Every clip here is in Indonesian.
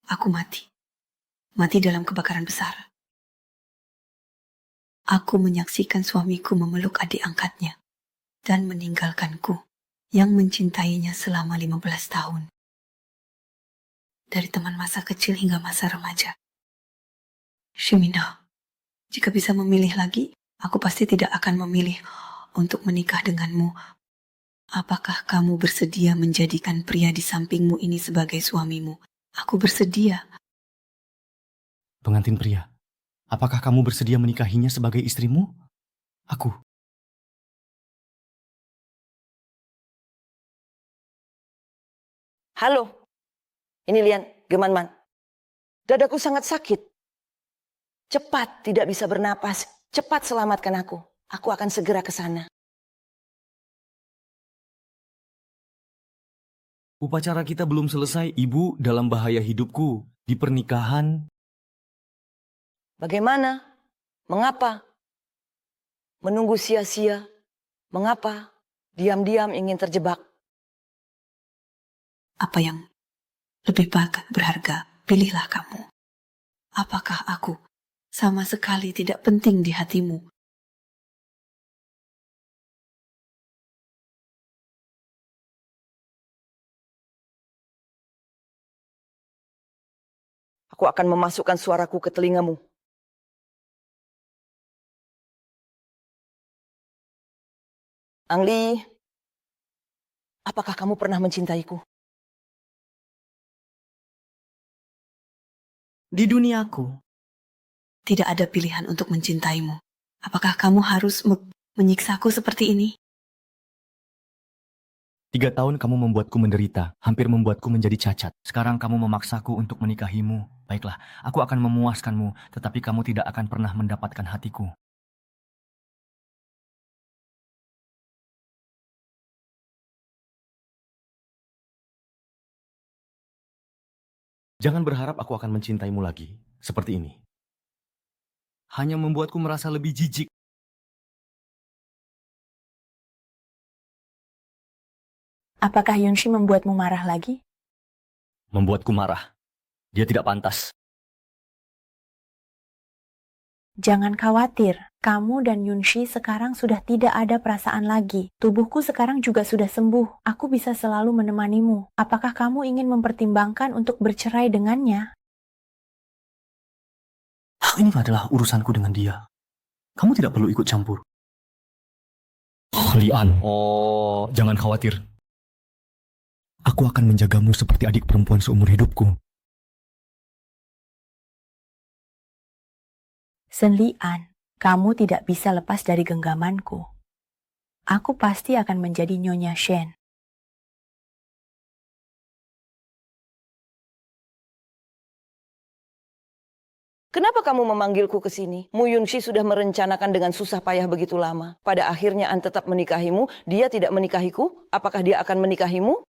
Aku mati. Mati dalam kebakaran besar. Aku menyaksikan suamiku memeluk adik angkatnya dan meninggalkanku yang mencintainya selama 15 tahun. Dari teman masa kecil hingga masa remaja. Shimino, jika bisa memilih lagi, aku pasti tidak akan memilih untuk menikah denganmu. Apakah kamu bersedia menjadikan pria di sampingmu ini sebagai suamimu? Aku bersedia. Pengantin pria, apakah kamu bersedia menikahinya sebagai istrimu? Aku. Halo, ini Lian, Gemanman. Dadaku sangat sakit. Cepat, tidak bisa bernapas. Cepat selamatkan aku. Aku akan segera ke sana. Upacara kita belum selesai, Ibu. Dalam bahaya hidupku. Di pernikahan. Bagaimana? Mengapa? Menunggu sia-sia. Mengapa? Diam-diam ingin terjebak. Apa yang lebih berharga, pilihlah kamu. Apakah aku sama sekali tidak penting di hatimu? Aku akan memasukkan suaraku ke telingamu. Angli, apakah kamu pernah mencintaiku? Di duniaku, tidak ada pilihan untuk mencintaimu. Apakah kamu harus menyiksaku seperti ini? 3 tahun kamu membuatku menderita, hampir membuatku menjadi cacat. Sekarang kamu memaksaku untuk menikahimu. Baiklah, aku akan memuaskanmu, tetapi kamu tidak akan pernah mendapatkan hatiku. Jangan berharap aku akan mencintaimu lagi, seperti ini. Hanya membuatku merasa lebih jijik. Apakah Yunshi membuatmu marah lagi? Membuatku marah. Dia tidak pantas. Jangan khawatir, kamu dan Yunshi sekarang sudah tidak ada perasaan lagi. Tubuhku sekarang juga sudah sembuh. Aku bisa selalu menemanimu. Apakah kamu ingin mempertimbangkan untuk bercerai dengannya? Ini adalah urusanku dengan dia. Kamu tidak perlu ikut campur. Lian, jangan khawatir. Aku akan menjagamu seperti adik perempuan seumur hidupku. Sen Lian, kamu tidak bisa lepas dari genggamanku. Aku pasti akan menjadi Nyonya Shen. Kenapa kamu memanggilku ke sini? Mu Yunshi sudah merencanakan dengan susah payah begitu lama. Pada akhirnya An tetap menikahimu, dia tidak menikahiku. Apakah dia akan menikahimu?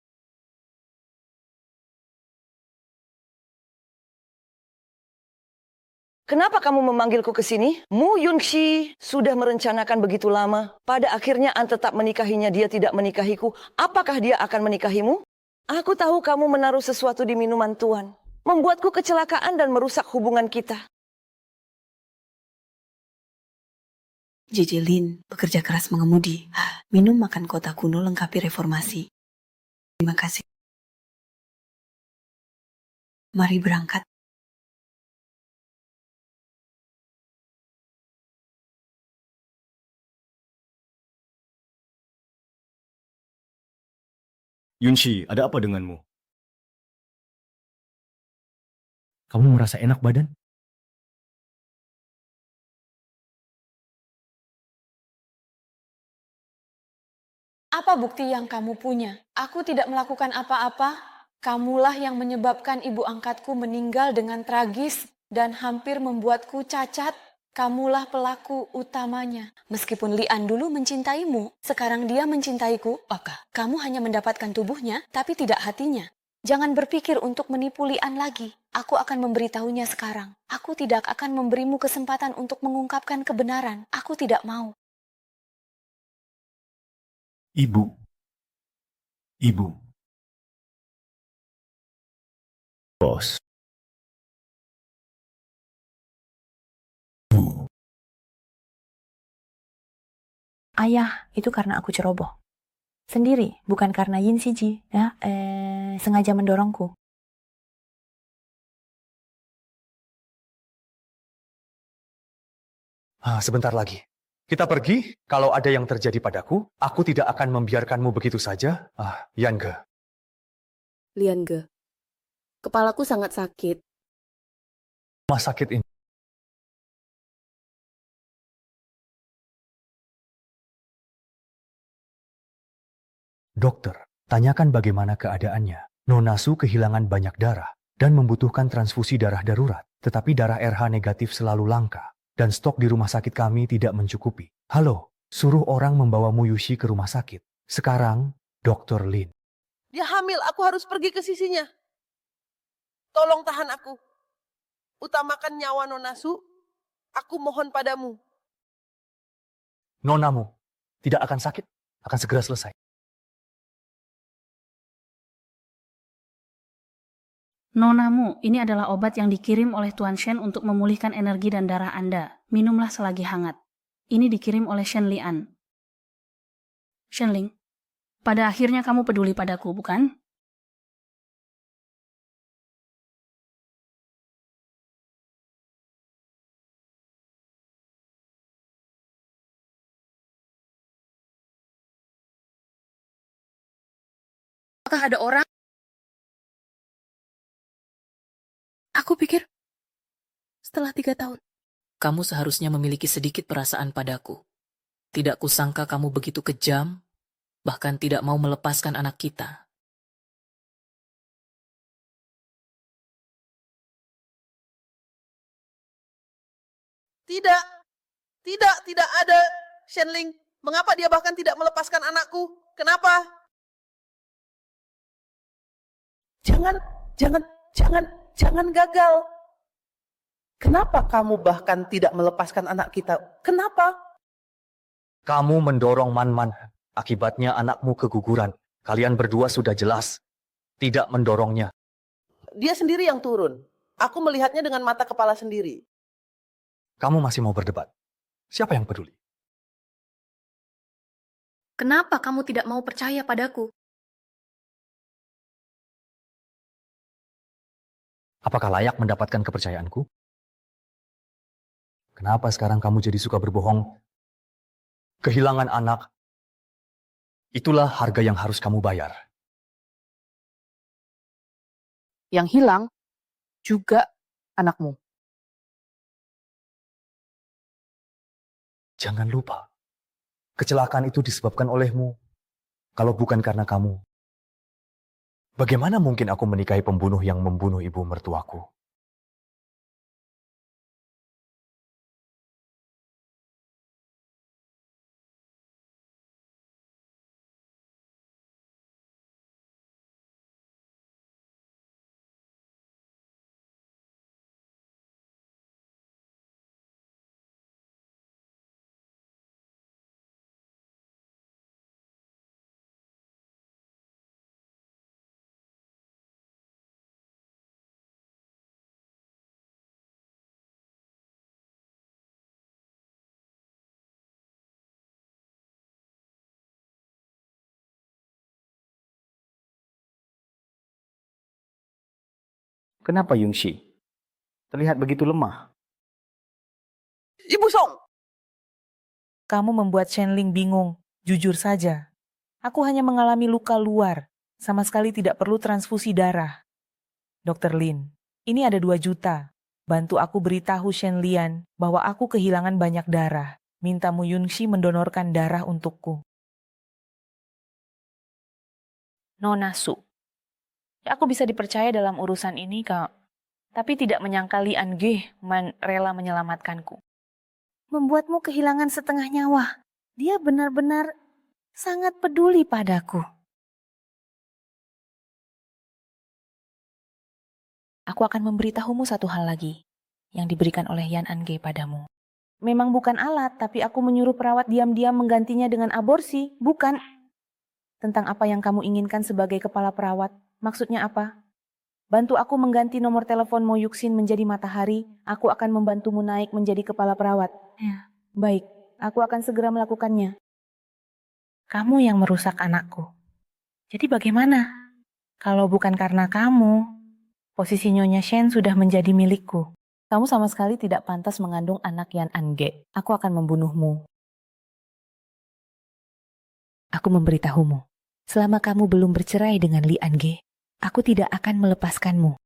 Kenapa kamu memanggilku ke sini? Mu Yunshi sudah merencanakan begitu lama. Pada akhirnya An tetap menikahinya, dia tidak menikahiku. Apakah dia akan menikahimu? Aku tahu kamu menaruh sesuatu di minuman Tuan. Membuatku kecelakaan dan merusak hubungan kita. JJ Lin bekerja keras mengemudi. Minum makan kota kuno lengkapi reformasi. Terima kasih. Mari berangkat. Yunshi, ada apa denganmu? Kamu merasa enak badan? Apa bukti yang kamu punya? Aku tidak melakukan apa-apa. Kamulah yang menyebabkan ibu angkatku meninggal dengan tragis dan hampir membuatku cacat. Kamulah pelaku utamanya. Meskipun Lian dulu mencintaimu, sekarang dia mencintaiku. Maka kamu hanya mendapatkan tubuhnya, tapi tidak hatinya. Jangan berpikir untuk menipu Lian lagi. Aku akan memberitahunya sekarang. Aku tidak akan memberimu kesempatan untuk mengungkapkan kebenaran. Aku tidak mau. Ibu. Ibu. Bos. Ayah, itu karena aku ceroboh. Sendiri, bukan karena Yin Siji, ya, sengaja mendorongku. Sebentar lagi. Kita pergi, kalau ada yang terjadi padaku, aku tidak akan membiarkanmu begitu saja. Yangge. Liange, kepalaku sangat sakit. Rumah sakit ini. Dokter, tanyakan bagaimana keadaannya. Nonasu kehilangan banyak darah dan membutuhkan transfusi darah darurat. Tetapi darah RH negatif selalu langka. Dan stok di rumah sakit kami tidak mencukupi. Halo, suruh orang membawa Muyushi ke rumah sakit. Sekarang, Dr. Lin. Dia hamil, aku harus pergi ke sisinya. Tolong tahan aku. Utamakan nyawa Nonasu. Aku mohon padamu. Nonamu tidak akan sakit, akan segera selesai. Nonamu, ini adalah obat yang dikirim oleh Tuan Shen untuk memulihkan energi dan darah Anda. Minumlah selagi hangat. Ini dikirim oleh Shen Lian. Shenling, pada akhirnya kamu peduli padaku, bukan? Apakah ada orang? Aku pikir setelah 3 tahun. Kamu seharusnya memiliki sedikit perasaan padaku. Tidak kusangka kamu begitu kejam, bahkan tidak mau melepaskan anak kita. Tidak ada, Shenling. Mengapa dia bahkan tidak melepaskan anakku? Kenapa? Jangan gagal. Kenapa kamu bahkan tidak melepaskan anak kita? Kenapa? Kamu mendorong Man-Man. Akibatnya anakmu keguguran. Kalian berdua sudah jelas tidak mendorongnya. Dia sendiri yang turun. Aku melihatnya dengan mata kepala sendiri. Kamu masih mau berdebat? Siapa yang peduli? Kenapa kamu tidak mau percaya padaku? Apakah layak mendapatkan kepercayaanku? Kenapa sekarang kamu jadi suka berbohong? Kehilangan anak, itulah harga yang harus kamu bayar. Yang hilang juga anakmu. Jangan lupa, kecelakaan itu disebabkan olehmu. Kalau bukan karena kamu, bagaimana mungkin aku menikahi pembunuh yang membunuh ibu mertuaku? Kenapa Yungshi? Terlihat begitu lemah. Ibu Song! Kamu membuat Shenling bingung. Jujur saja. Aku hanya mengalami luka luar. Sama sekali tidak perlu transfusi darah. Dr. Lin, ini ada 2 juta. Bantu aku beritahu Shen Lian bahwa aku kehilangan banyak darah. Minta Mu Yunxi mendonorkan darah untukku. Nona Su. Aku bisa dipercaya dalam urusan ini, Kak. Tapi tidak menyangka Lian Ge rela menyelamatkanku. Membuatmu kehilangan setengah nyawa. Dia benar-benar sangat peduli padaku. Aku akan memberitahumu satu hal lagi yang diberikan oleh Yan Ange padamu. Memang bukan alat, tapi aku menyuruh perawat diam-diam menggantinya dengan aborsi, bukan. Tentang apa yang kamu inginkan sebagai kepala perawat, maksudnya apa? Bantu aku mengganti nomor telepon Mo Yuxin menjadi matahari, aku akan membantumu naik menjadi kepala perawat. Ya. Baik, aku akan segera melakukannya. Kamu yang merusak anakku. Jadi bagaimana? Kalau bukan karena kamu, posisi Nyonya Shen sudah menjadi milikku. Kamu sama sekali tidak pantas mengandung anak Yan Ange. Aku akan membunuhmu. Aku memberitahumu, selama kamu belum bercerai dengan Li Ange, aku tidak akan melepaskanmu.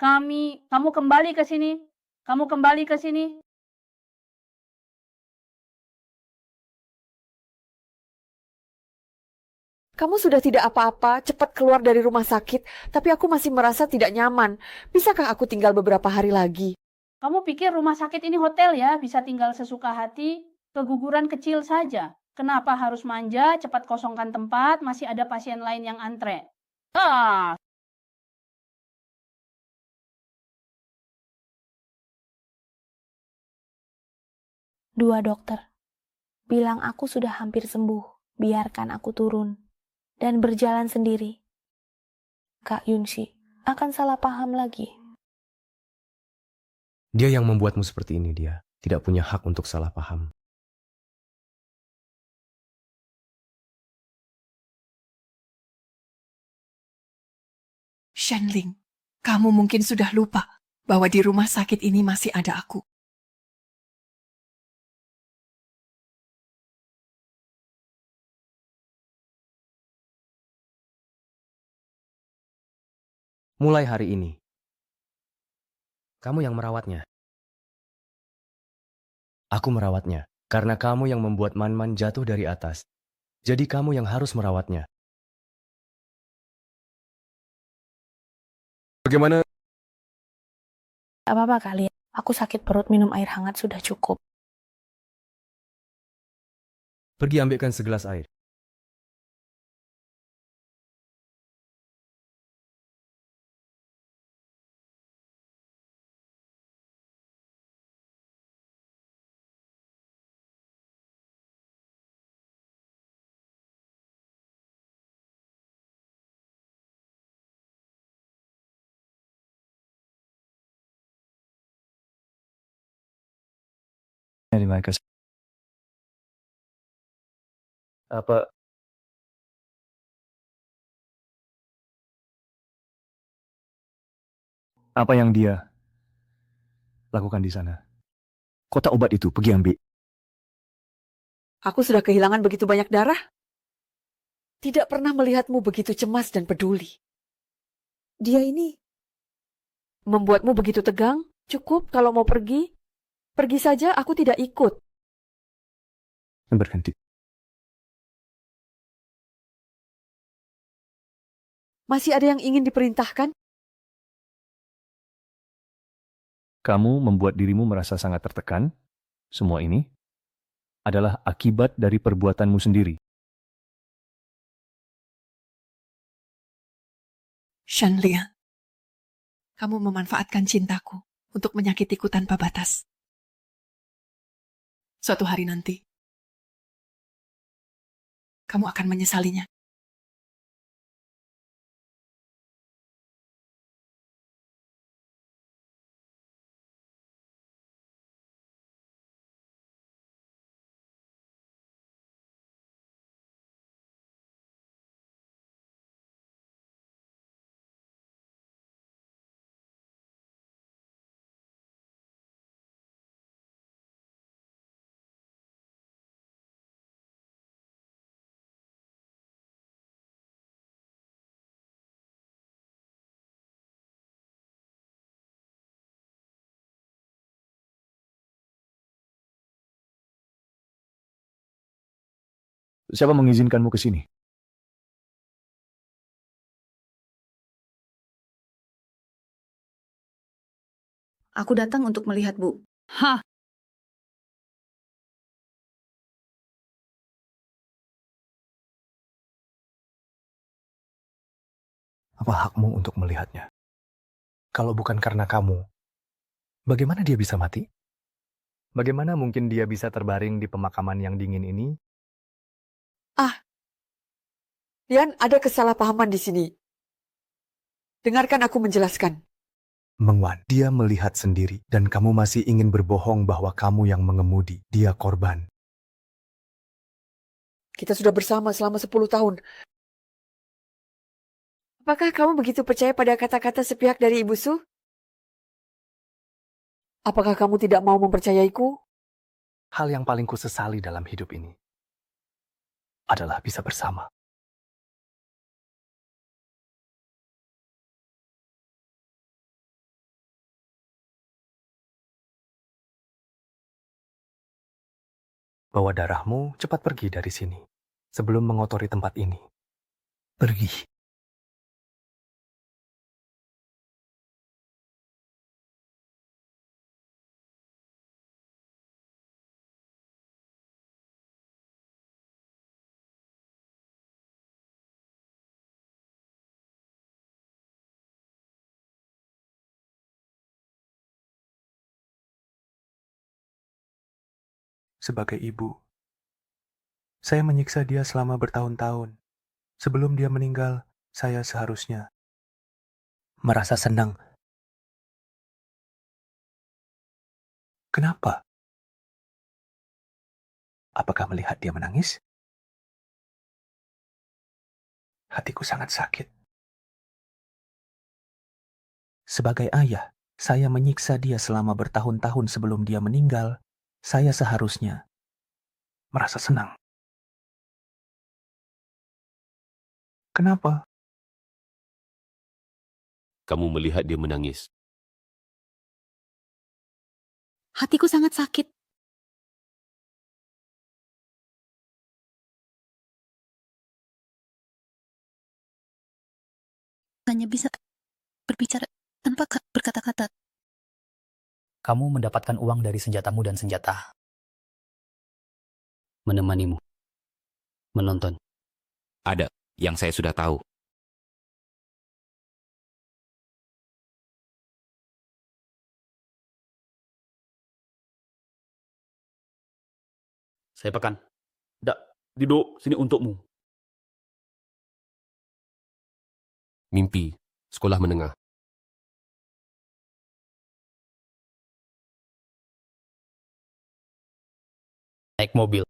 Kamu kembali ke sini. Kamu kembali ke sini. Kamu sudah tidak apa-apa, cepat keluar dari rumah sakit, tapi aku masih merasa tidak nyaman. Bisakah aku tinggal beberapa hari lagi? Kamu pikir rumah sakit ini hotel ya, bisa tinggal sesuka hati? Keguguran kecil saja. Kenapa harus manja, cepat kosongkan tempat, masih ada pasien lain yang antre. Ah, Dua dokter bilang aku sudah hampir sembuh. Biarkan aku turun dan berjalan sendiri. Kak Yunshi akan salah paham lagi. Dia yang membuatmu seperti ini, dia. Tidak punya hak untuk salah paham. Shenling, kamu mungkin sudah lupa bahwa di rumah sakit ini masih ada aku. Mulai hari ini, kamu yang merawatnya. Aku merawatnya, karena kamu yang membuat Man-Man jatuh dari atas. Jadi kamu yang harus merawatnya. Bagaimana? Apa-apa kalian? Aku sakit perut, minum air hangat sudah cukup. Pergi ambilkan segelas air. Terima kasih. Apa yang dia lakukan di sana? Kotak obat itu, pergi ambil. Aku sudah kehilangan begitu banyak darah. Tidak pernah melihatmu begitu cemas dan peduli. Dia ini membuatmu begitu tegang. Cukup kalau mau pergi. Pergi saja, aku tidak ikut. Berhenti. Masih ada yang ingin diperintahkan? Kamu membuat dirimu merasa sangat tertekan. Semua ini adalah akibat dari perbuatanmu sendiri. Shenlia, kamu memanfaatkan cintaku untuk menyakitiku tanpa batas. Suatu hari nanti, kamu akan menyesalinya. Siapa mengizinkanmu ke sini? Aku datang untuk melihat Bu. hah, Apa hakmu untuk melihatnya? Kalau bukan karena kamu, bagaimana dia bisa mati? Bagaimana mungkin dia bisa terbaring di pemakaman yang dingin ini? Lian, ada kesalahpahaman di sini. Dengarkan aku menjelaskan. Mengwan, dia melihat sendiri dan kamu masih ingin berbohong bahwa kamu yang mengemudi. Dia korban. Kita sudah bersama selama 10 tahun. Apakah kamu begitu percaya pada kata-kata sepihak dari Ibu Su? Apakah kamu tidak mau mempercayaiku? Hal yang paling kusesali dalam hidup ini adalah bisa bersama. Bawa darahmu, cepat pergi dari sini sebelum mengotori tempat ini. Pergi. Sebagai ibu, saya menyiksa dia selama bertahun-tahun. Sebelum dia meninggal, saya seharusnya merasa senang. Kenapa? Apakah melihat dia menangis? Hatiku sangat sakit. Sebagai ayah, saya menyiksa dia selama bertahun-tahun sebelum dia meninggal. Saya seharusnya merasa senang. Kenapa? Kamu melihat dia menangis. Hatiku sangat sakit. Hanya bisa berbicara tanpa berkata-kata. Kamu mendapatkan uang dari senjatamu dan senjata. Menemanimu. Menonton. Ada yang saya sudah tahu. Saya pekan. Duduk sini untukmu. Mimpi. Sekolah menengah. Naik mobil.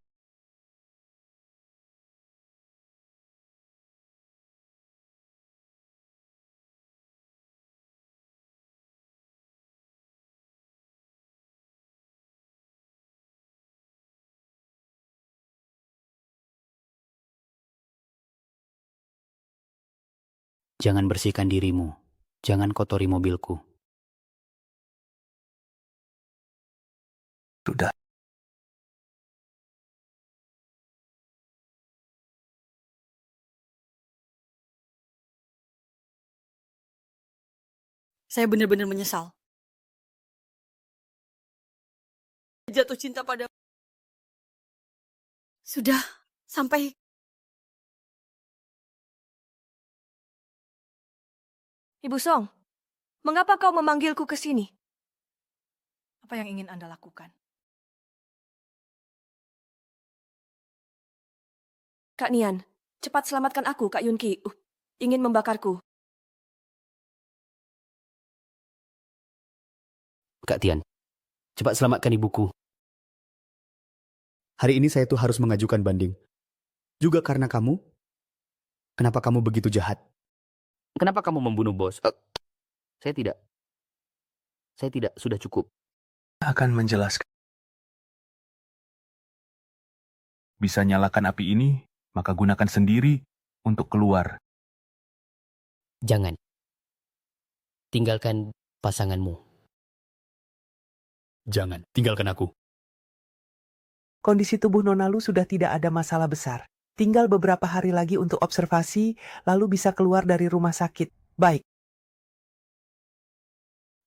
Jangan bersihkan dirimu. Jangan kotori mobilku. Sudah. Saya benar-benar menyesal. Jatuh cinta pada... Sudah, sampai... Ibu Song, mengapa kau memanggilku ke sini? Apa yang ingin Anda lakukan? Kak Nian, cepat selamatkan aku, Kak Yunki. Ingin membakarku. Kak Tian, cepat selamatkan ibuku. Hari ini saya tuh harus mengajukan banding. Juga karena kamu. Kenapa kamu begitu jahat? Kenapa kamu membunuh bos? Saya tidak. Saya tidak, sudah cukup. Akan menjelaskan. Bisa nyalakan api ini, maka gunakan sendiri untuk keluar. Jangan. Tinggalkan pasanganmu. Jangan, tinggalkan aku. Kondisi tubuh Nonalu sudah tidak ada masalah besar. Tinggal beberapa hari lagi untuk observasi, lalu bisa keluar dari rumah sakit. Baik.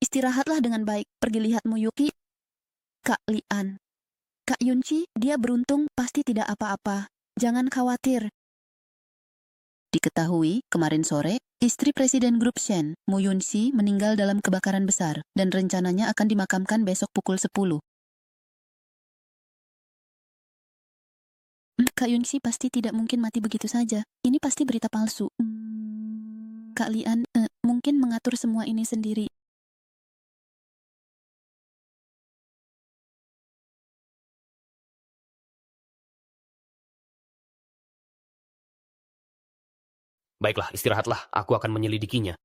Istirahatlah dengan baik. Pergi lihat Muyuki. Kak Lian. Kak Yunci, dia beruntung, pasti tidak apa-apa. Jangan khawatir. Diketahui, kemarin sore, istri Presiden Grup Shen, Mu Yunxi, meninggal dalam kebakaran besar, dan rencananya akan dimakamkan besok pukul 10. Kak Yunxi pasti tidak mungkin mati begitu saja. Ini pasti berita palsu. Kak Lian, mungkin mengatur semua ini sendiri. Baiklah, istirahatlah. Aku akan menyelidikinya.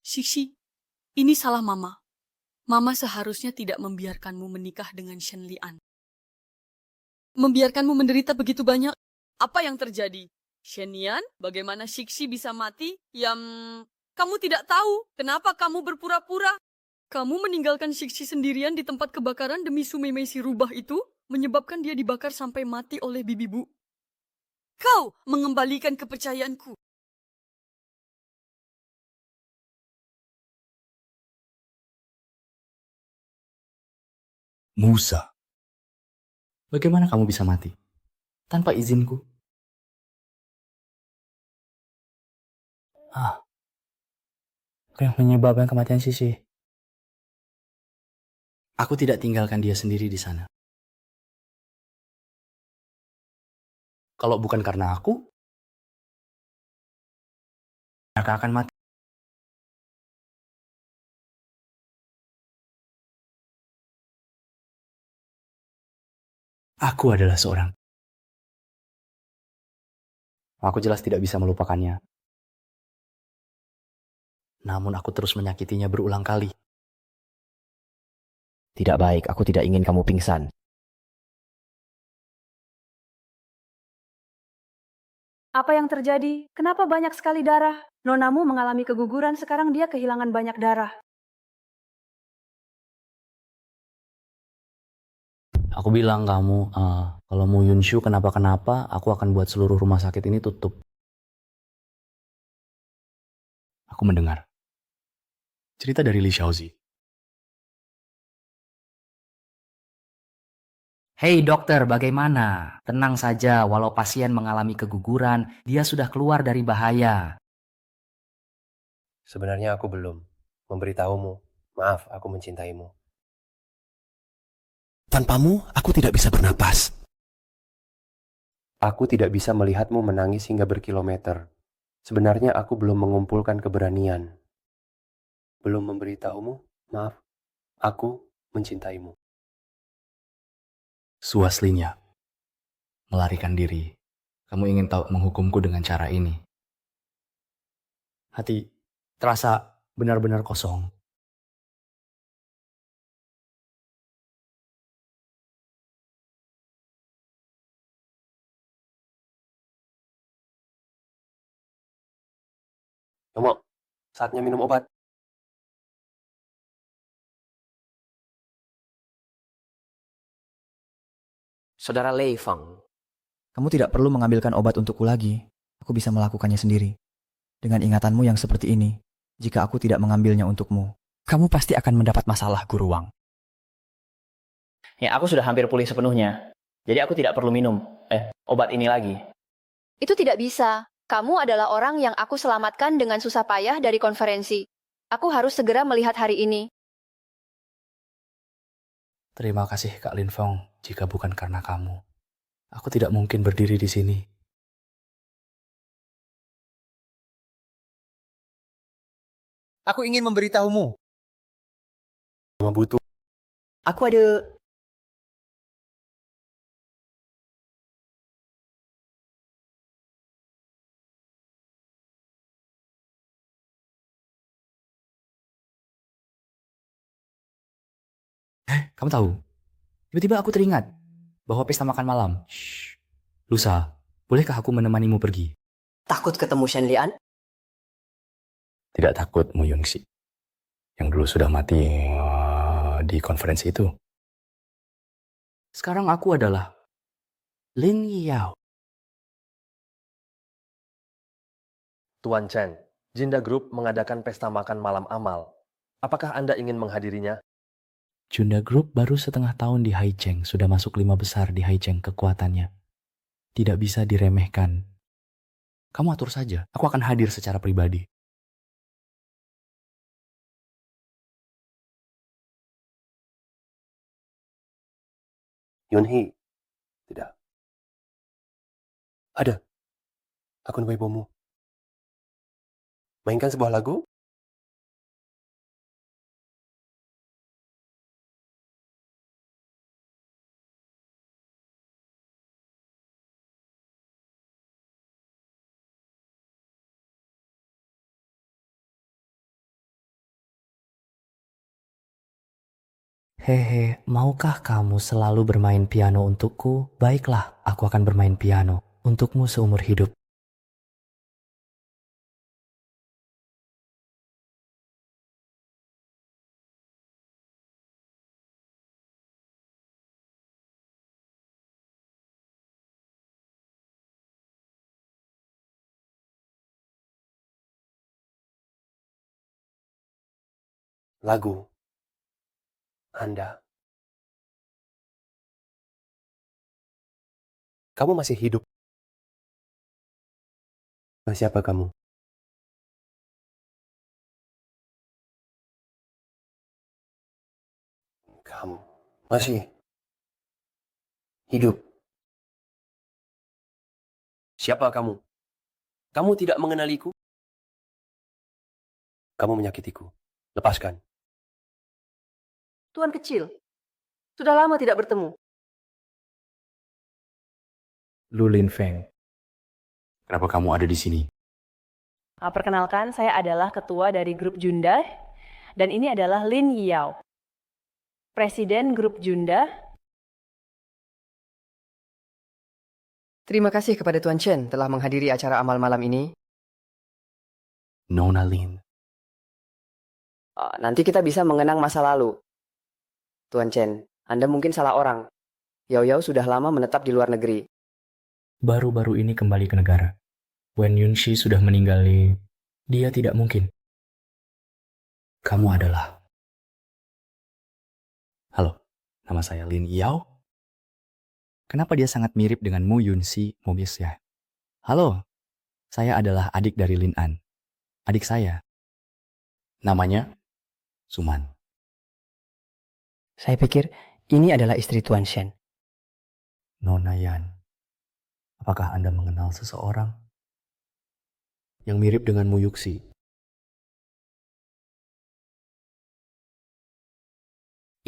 Shixi, ini salah Mama. Mama seharusnya tidak membiarkanmu menikah dengan Shen Lian. Membiarkanmu menderita begitu banyak. Apa yang terjadi? Shen Lian, bagaimana Shixi bisa mati? Kamu tidak tahu. Kenapa kamu berpura-pura? Kamu meninggalkan Shixi sendirian di tempat kebakaran demi Sumei si rubah itu, menyebabkan dia dibakar sampai mati oleh bibibu. Kau mengembalikan kepercayaanku. Musa. Bagaimana kamu bisa mati? Tanpa izinku? Apa yang menyebabkan kematian Sisi? Aku tidak tinggalkan dia sendiri di sana. Kalau bukan karena aku, maka akan mati. Aku adalah seorang. Aku jelas tidak bisa melupakannya. Namun aku terus menyakitinya berulang kali. Tidak baik, aku tidak ingin kamu pingsan. Apa yang terjadi? Kenapa banyak sekali darah? Nonamu mengalami keguguran, sekarang dia kehilangan banyak darah. Aku bilang kamu, kalau Mu Yunshu kenapa-kenapa, aku akan buat seluruh rumah sakit ini tutup. Aku mendengar. Cerita dari Li Xiaozi. Hei dokter, bagaimana? Tenang saja, walau pasien mengalami keguguran, dia sudah keluar dari bahaya. Sebenarnya aku belum memberitahumu. Maaf, aku mencintaimu. Tanpamu, aku tidak bisa bernapas. Aku tidak bisa melihatmu menangis hingga berkilometer. Sebenarnya aku belum mengumpulkan keberanian. Belum memberitahumu, maaf, aku mencintaimu. Suaslinya. Melarikan diri. Kamu ingin tahu menghukumku dengan cara ini. Hati terasa benar-benar kosong. Yomo, saatnya minum obat. Saudara Lei Feng, Kamu tidak perlu mengambilkan obat untukku lagi. Aku bisa melakukannya sendiri. Dengan ingatanmu yang seperti ini, jika aku tidak mengambilnya untukmu, kamu pasti akan mendapat masalah, Guru Wang. Ya, aku sudah hampir pulih sepenuhnya. Jadi aku tidak perlu minum obat ini lagi. Itu tidak bisa. Kamu adalah orang yang aku selamatkan dengan susah payah dari konferensi. Aku harus segera melihat hari ini. Terima kasih Kak Lin Feng. Jika bukan karena kamu, aku tidak mungkin berdiri di sini. Aku ingin memberitahumu. Cuma butuh. Aku ada... Kamu tahu, tiba-tiba aku teringat bahwa pesta makan malam. Lusa, bolehkah aku menemanimu pergi? Takut ketemu Shen Lian? Tidak takut, Mu Yunxi. Yang dulu sudah mati di konferensi itu. Sekarang aku adalah Lin Yao. Tuan Chen, Jinda Group mengadakan pesta makan malam amal. Apakah Anda ingin menghadirinya? Junda Group baru setengah tahun di Haicheng, sudah masuk 5 besar di Haicheng kekuatannya. Tidak bisa diremehkan. Kamu atur saja, aku akan hadir secara pribadi. Yunhee, tidak. Ada. Akun Weibomu. Mainkan sebuah lagu? Hehe, maukah kamu selalu bermain piano untukku? Baiklah, aku akan bermain piano untukmu seumur hidup. Lagu Anda. Kamu masih hidup. Siapa kamu? Kamu masih hidup. Siapa kamu? Kamu tidak mengenaliku? Kamu menyakitiku. Lepaskan. Tuan kecil, sudah lama tidak bertemu. Lu Lin Feng. Kenapa kamu ada di sini? Perkenalkan, saya adalah ketua dari grup Junda, dan ini adalah Lin Yao, presiden grup Junda. Terima kasih kepada Tuan Chen telah menghadiri acara amal malam ini. Nona Lin. Nanti kita bisa mengenang masa lalu. Tuan Chen, Anda mungkin salah orang. Yao Yao sudah lama menetap di luar negeri. Baru-baru ini kembali ke negara. Wen Yunxi sudah meninggal. Dia tidak mungkin. Kamu adalah... Halo, nama saya Lin Yao. Kenapa dia sangat mirip dengan Mu Yunxi Mobius ya? Halo, saya adalah adik dari Lin An. Adik saya. Namanya Suman. Saya pikir ini adalah istri Tuan Shen. Nona Yan, apakah Anda mengenal seseorang yang mirip dengan Mu Yuxi?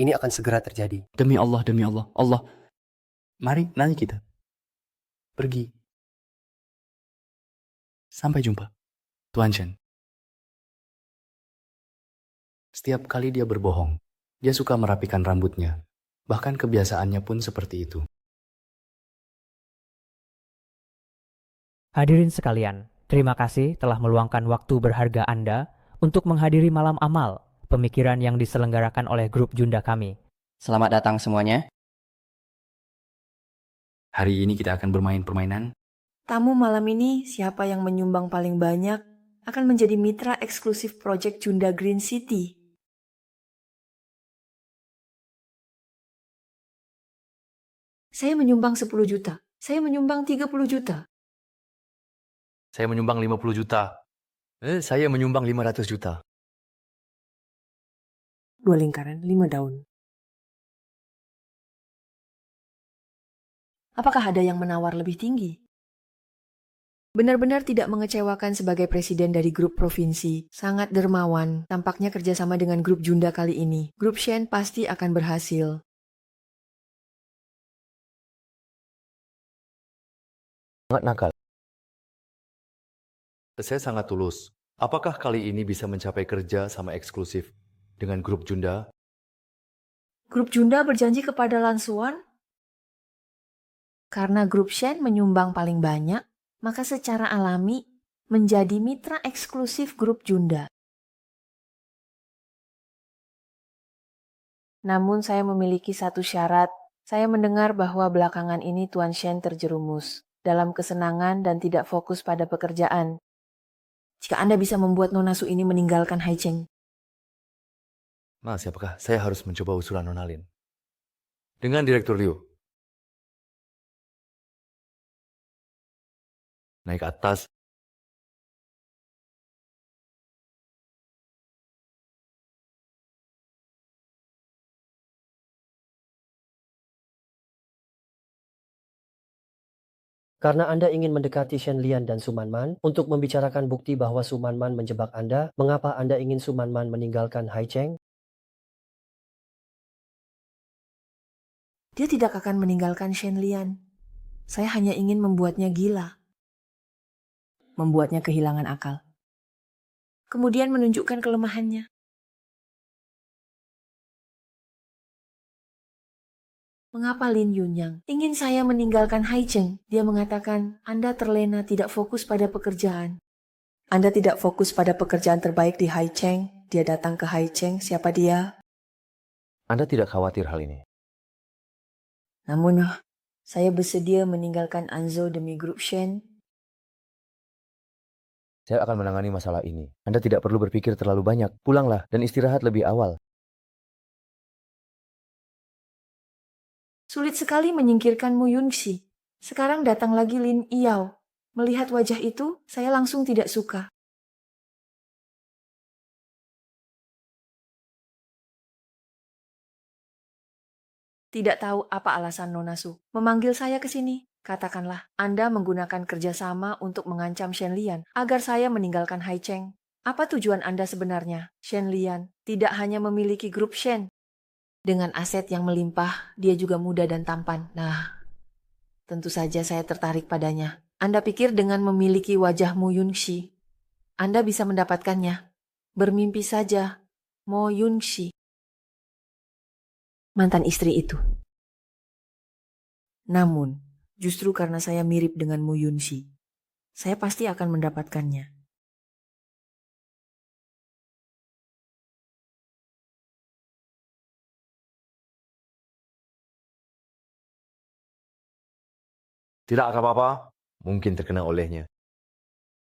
Ini akan segera terjadi. Demi Allah, Allah. Mari, nanti kita pergi. Sampai jumpa, Tuan Chen. Setiap kali dia berbohong, dia suka merapikan rambutnya. Bahkan kebiasaannya pun seperti itu. Hadirin sekalian, terima kasih telah meluangkan waktu berharga Anda untuk menghadiri malam amal, pemikiran yang diselenggarakan oleh grup Junda kami. Selamat datang semuanya. Hari ini kita akan bermain permainan. Tamu malam ini, siapa yang menyumbang paling banyak, akan menjadi mitra eksklusif Project Junda Green City. Saya menyumbang 10 juta. Saya menyumbang 30 juta. Saya menyumbang 50 juta. Saya menyumbang 500 juta. 2 lingkaran, 5 daun. Apakah ada yang menawar lebih tinggi? Benar-benar tidak mengecewakan sebagai presiden dari grup provinsi. Sangat dermawan, tampaknya kerjasama dengan grup Junda kali ini. Grup Shen pasti akan berhasil. Sangat nakal. Saya sangat tulus. Apakah kali ini bisa mencapai kerja sama eksklusif dengan grup Junda? Grup Junda berjanji kepada Lan Xuan? Karena grup Shen menyumbang paling banyak, maka secara alami menjadi mitra eksklusif grup Junda. Namun saya memiliki satu syarat. Saya mendengar bahwa belakangan ini Tuan Shen terjerumus dalam kesenangan dan tidak fokus pada pekerjaan. Jika Anda bisa membuat Nona Su ini meninggalkan Hai Cheng. Siapakah saya harus mencoba usulan Nona Lin? Dengan Direktur Liu. Naik ke atas. Karena Anda ingin mendekati Shen Lian dan Sumanman untuk membicarakan bukti bahwa Sumanman menjebak Anda, mengapa Anda ingin Sumanman meninggalkan Hai Cheng? Dia tidak akan meninggalkan Shen Lian. Saya hanya ingin membuatnya gila. Membuatnya kehilangan akal. Kemudian menunjukkan kelemahannya. Mengapa Lin Yunyang ingin saya meninggalkan Haicheng? Dia mengatakan Anda terlena tidak fokus pada pekerjaan. Anda tidak fokus pada pekerjaan terbaik di Haicheng. Dia datang ke Haicheng, siapa dia? Anda tidak khawatir hal ini? Namun, saya bersedia meninggalkan Anzhou demi grup Shen. Saya akan menangani masalah ini. Anda tidak perlu berpikir terlalu banyak. Pulanglah dan istirahat lebih awal. Sulit sekali menyingkirkan Mu Yunxi. Sekarang datang lagi Lin Yao. Melihat wajah itu, saya langsung tidak suka. Tidak tahu apa alasan Nona Su memanggil saya ke sini. Katakanlah, Anda menggunakan kerjasama untuk mengancam Shen Lian agar saya meninggalkan Haicheng. Apa tujuan Anda sebenarnya? Shen Lian tidak hanya memiliki grup Shen. Dengan aset yang melimpah, dia juga muda dan tampan. Nah, tentu saja saya tertarik padanya. Anda pikir dengan memiliki wajah Mu Yunxi, Anda bisa mendapatkannya? Bermimpi saja, Mo Yunxi. Mantan istri itu. Namun, justru karena saya mirip dengan Mu Yunxi, saya pasti akan mendapatkannya. Tidak apa-apa, mungkin terkena olehnya.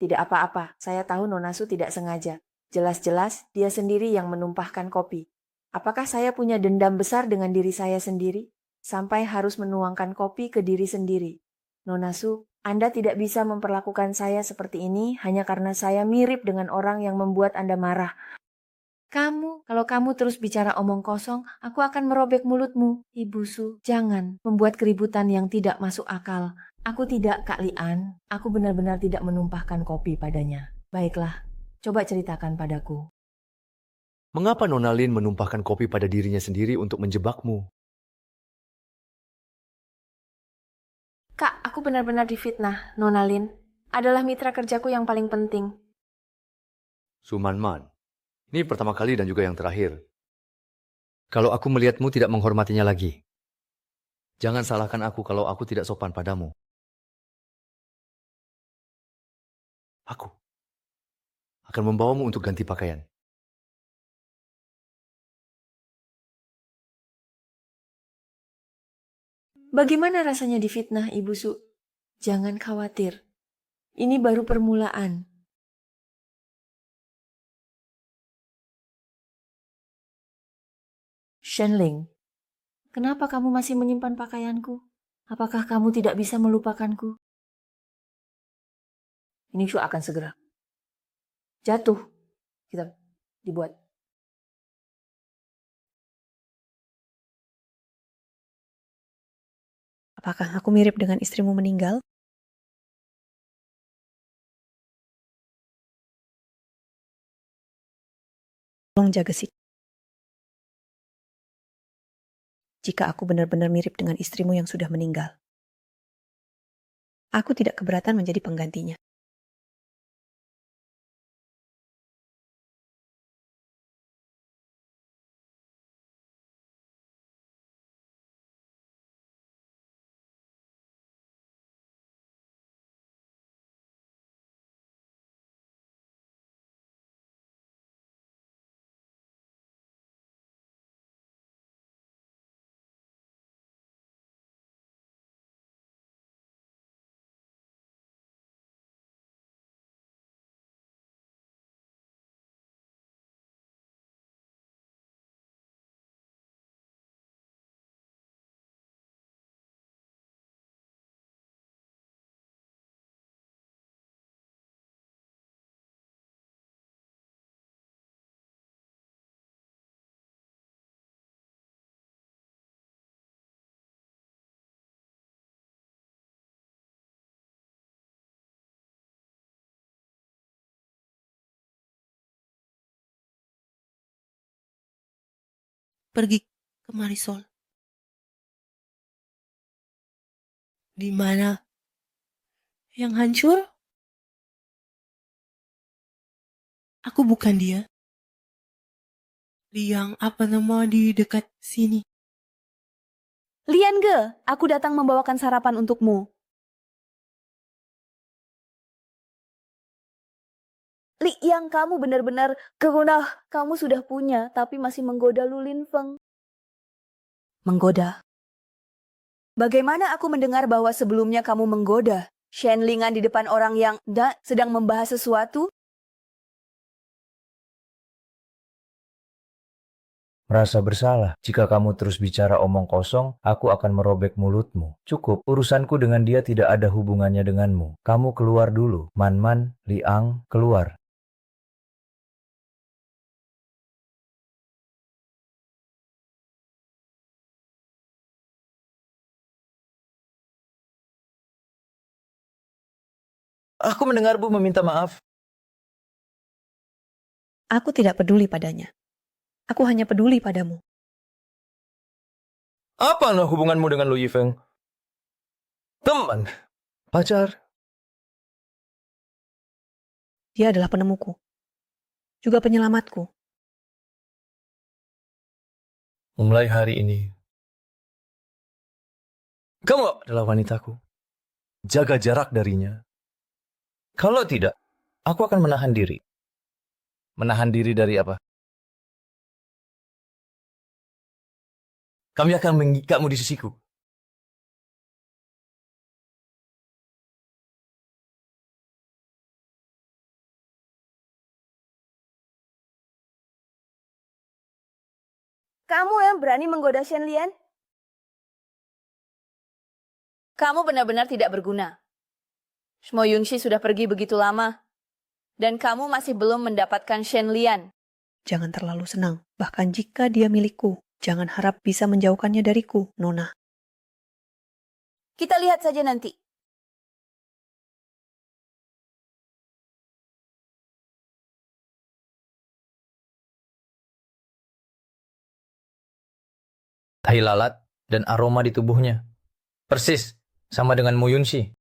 Tidak apa-apa, saya tahu Nona Su tidak sengaja. Jelas-jelas dia sendiri yang menumpahkan kopi. Apakah saya punya dendam besar dengan diri saya sendiri? Sampai harus menuangkan kopi ke diri sendiri. Nona Su, Anda tidak bisa memperlakukan saya seperti ini hanya karena saya mirip dengan orang yang membuat Anda marah. Kalau kamu terus bicara omong kosong, aku akan merobek mulutmu. Ibu Su, jangan membuat keributan yang tidak masuk akal. Aku tidak, Kak Lian. Aku benar-benar tidak menumpahkan kopi padanya. Baiklah, coba ceritakan padaku. Mengapa Nona Lin menumpahkan kopi pada dirinya sendiri untuk menjebakmu? Kak, aku benar-benar difitnah. Nona Lin adalah mitra kerjaku yang paling penting. Sumanman, ini pertama kali dan juga yang terakhir. Kalau aku melihatmu tidak menghormatinya lagi, jangan salahkan aku kalau aku tidak sopan padamu. Aku akan membawamu untuk ganti pakaian. Bagaimana rasanya difitnah, Ibu Su? Jangan khawatir. Ini baru permulaan. Shenling, kenapa kamu masih menyimpan pakaianku? Apakah kamu tidak bisa melupakanku? Ini Shu akan segera jatuh. Kita dibuat. Apakah aku mirip dengan istrimu meninggal? Tolong jaga sikap. Jika aku benar-benar mirip dengan istrimu yang sudah meninggal, aku tidak keberatan menjadi penggantinya. Pergi ke Marisol. Di mana? Yang hancur? Aku bukan dia. Liang apa nama di dekat sini? Lian Ge, aku datang membawakan sarapan untukmu. Li Yang, kamu benar-benar kamu sudah punya, tapi masih menggoda Lu Lin Feng. Menggoda? Bagaimana aku mendengar bahwa sebelumnya kamu menggoda Shen Lingan di depan orang yang sedang membahas sesuatu? Merasa bersalah. Jika kamu terus bicara omong kosong, aku akan merobek mulutmu. Cukup, urusanku dengan dia tidak ada hubungannya denganmu. Kamu keluar dulu. Man, Liang, keluar. Aku mendengarmu meminta maaf. Aku tidak peduli padanya. Aku hanya peduli padamu. Apa hubunganmu dengan Lu Yifeng? Teman? Pacar? Dia adalah penemuku. Juga penyelamatku. Mulai hari ini, kamu adalah wanitaku. Jaga jarak darinya. Kalau tidak, aku akan menahan diri. Menahan diri dari apa? Kami akan mengikatmu di sisiku. Kamu yang berani menggoda Shen Lian? Kamu benar-benar tidak berguna. Mo Yunxi sudah pergi begitu lama. Dan kamu masih belum mendapatkan Shen Lian. Jangan terlalu senang. Bahkan jika dia milikku, jangan harap bisa menjauhkannya dariku, Nona. Kita lihat saja nanti. Tai lalat dan aroma di tubuhnya. Persis sama dengan Mo Yunxi.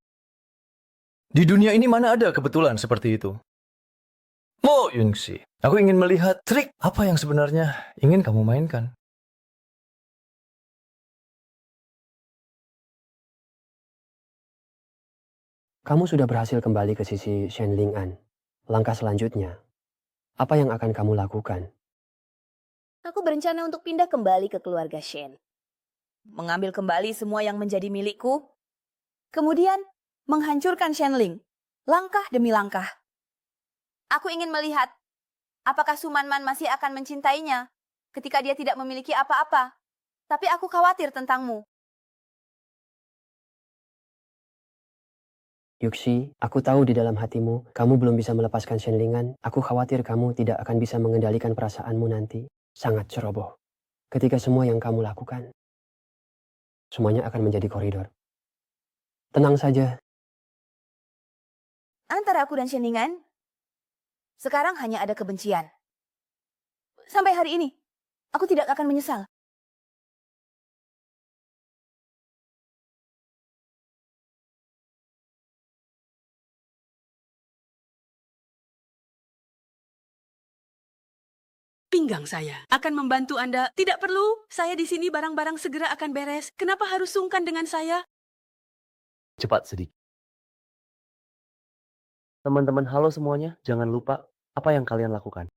Di dunia ini mana ada kebetulan seperti itu? Mo Yunxi, aku ingin melihat trik apa yang sebenarnya ingin kamu mainkan. Kamu sudah berhasil kembali ke sisi Shen Lingan. Langkah selanjutnya, apa yang akan kamu lakukan? Aku berencana untuk pindah kembali ke keluarga Shen. Mengambil kembali semua yang menjadi milikku. Kemudian, menghancurkan Shenling. Langkah demi langkah. Aku ingin melihat, apakah Sumanman masih akan mencintainya ketika dia tidak memiliki apa-apa. Tapi aku khawatir tentangmu. Yuxi, aku tahu di dalam hatimu, kamu belum bisa melepaskan Shenlingan. Aku khawatir kamu tidak akan bisa mengendalikan perasaanmu nanti. Sangat ceroboh. Ketika semua yang kamu lakukan, semuanya akan menjadi koridor. Tenang saja. Antara aku dan Shenlingan, sekarang hanya ada kebencian. Sampai hari ini, aku tidak akan menyesal. Pinggang saya akan membantu Anda. Tidak perlu, saya di sini barang-barang segera akan beres. Kenapa harus sungkan dengan saya? Cepat sedikit. Teman-teman, halo semuanya. Jangan lupa apa yang kalian lakukan.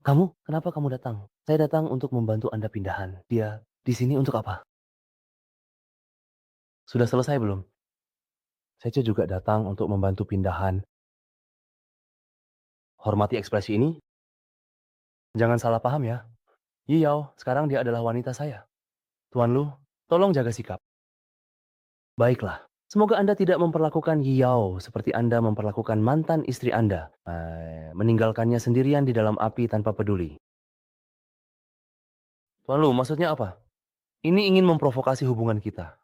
Kamu, kenapa kamu datang? Saya datang untuk membantu Anda pindahan. Dia di sini untuk apa? Sudah selesai belum? Saya juga datang untuk membantu pindahan. Hormati ekspresi ini. Jangan salah paham ya. Yiyao, sekarang dia adalah wanita saya. Tuan Lu, tolong jaga sikap. Baiklah. Semoga Anda tidak memperlakukan Yiyao seperti Anda memperlakukan mantan istri Anda. Meninggalkannya sendirian di dalam api tanpa peduli. Tuan Lu, maksudnya apa? Ini ingin memprovokasi hubungan kita.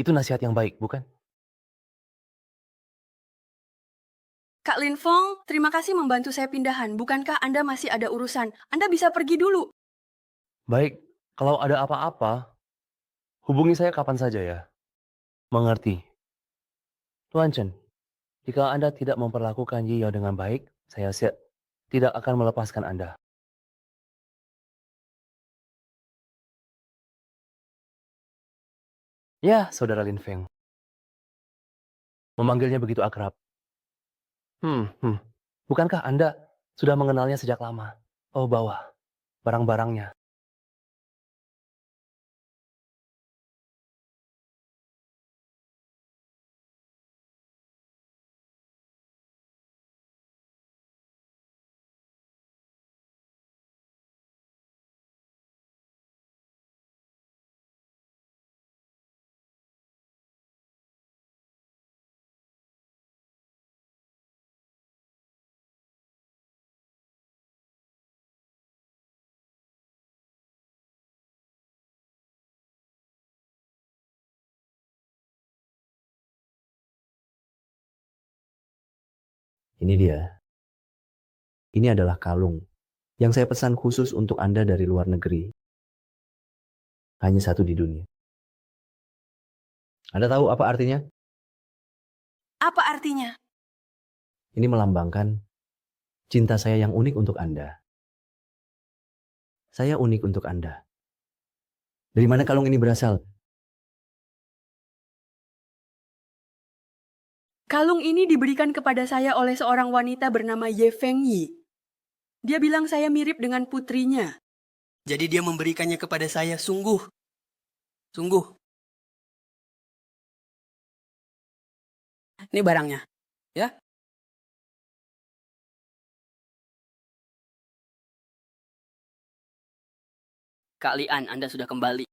Itu nasihat yang baik, bukan? Kak Lin Feng, terima kasih membantu saya pindahan. Bukankah Anda masih ada urusan? Anda bisa pergi dulu. Baik, kalau ada apa-apa, hubungi saya kapan saja ya. Mengerti. Tuan Chen, jika Anda tidak memperlakukan Yiyao dengan baik, saya tidak akan melepaskan Anda. Ya, saudara Lin Feng. Memanggilnya begitu akrab. Bukankah Anda sudah mengenalnya sejak lama? Oh, bawa barang-barangnya. Ini dia. Ini adalah kalung yang saya pesan khusus untuk Anda dari luar negeri. Hanya satu di dunia. Anda tahu apa artinya? Apa artinya? Ini melambangkan cinta saya yang unik untuk Anda. Saya unik untuk Anda. Dari mana kalung ini berasal? Kalung ini diberikan kepada saya oleh seorang wanita bernama Ye Fengyi. Dia bilang saya mirip dengan putrinya. Jadi dia memberikannya kepada saya sungguh. Ini barangnya, ya. Kak Lian, Anda sudah kembali.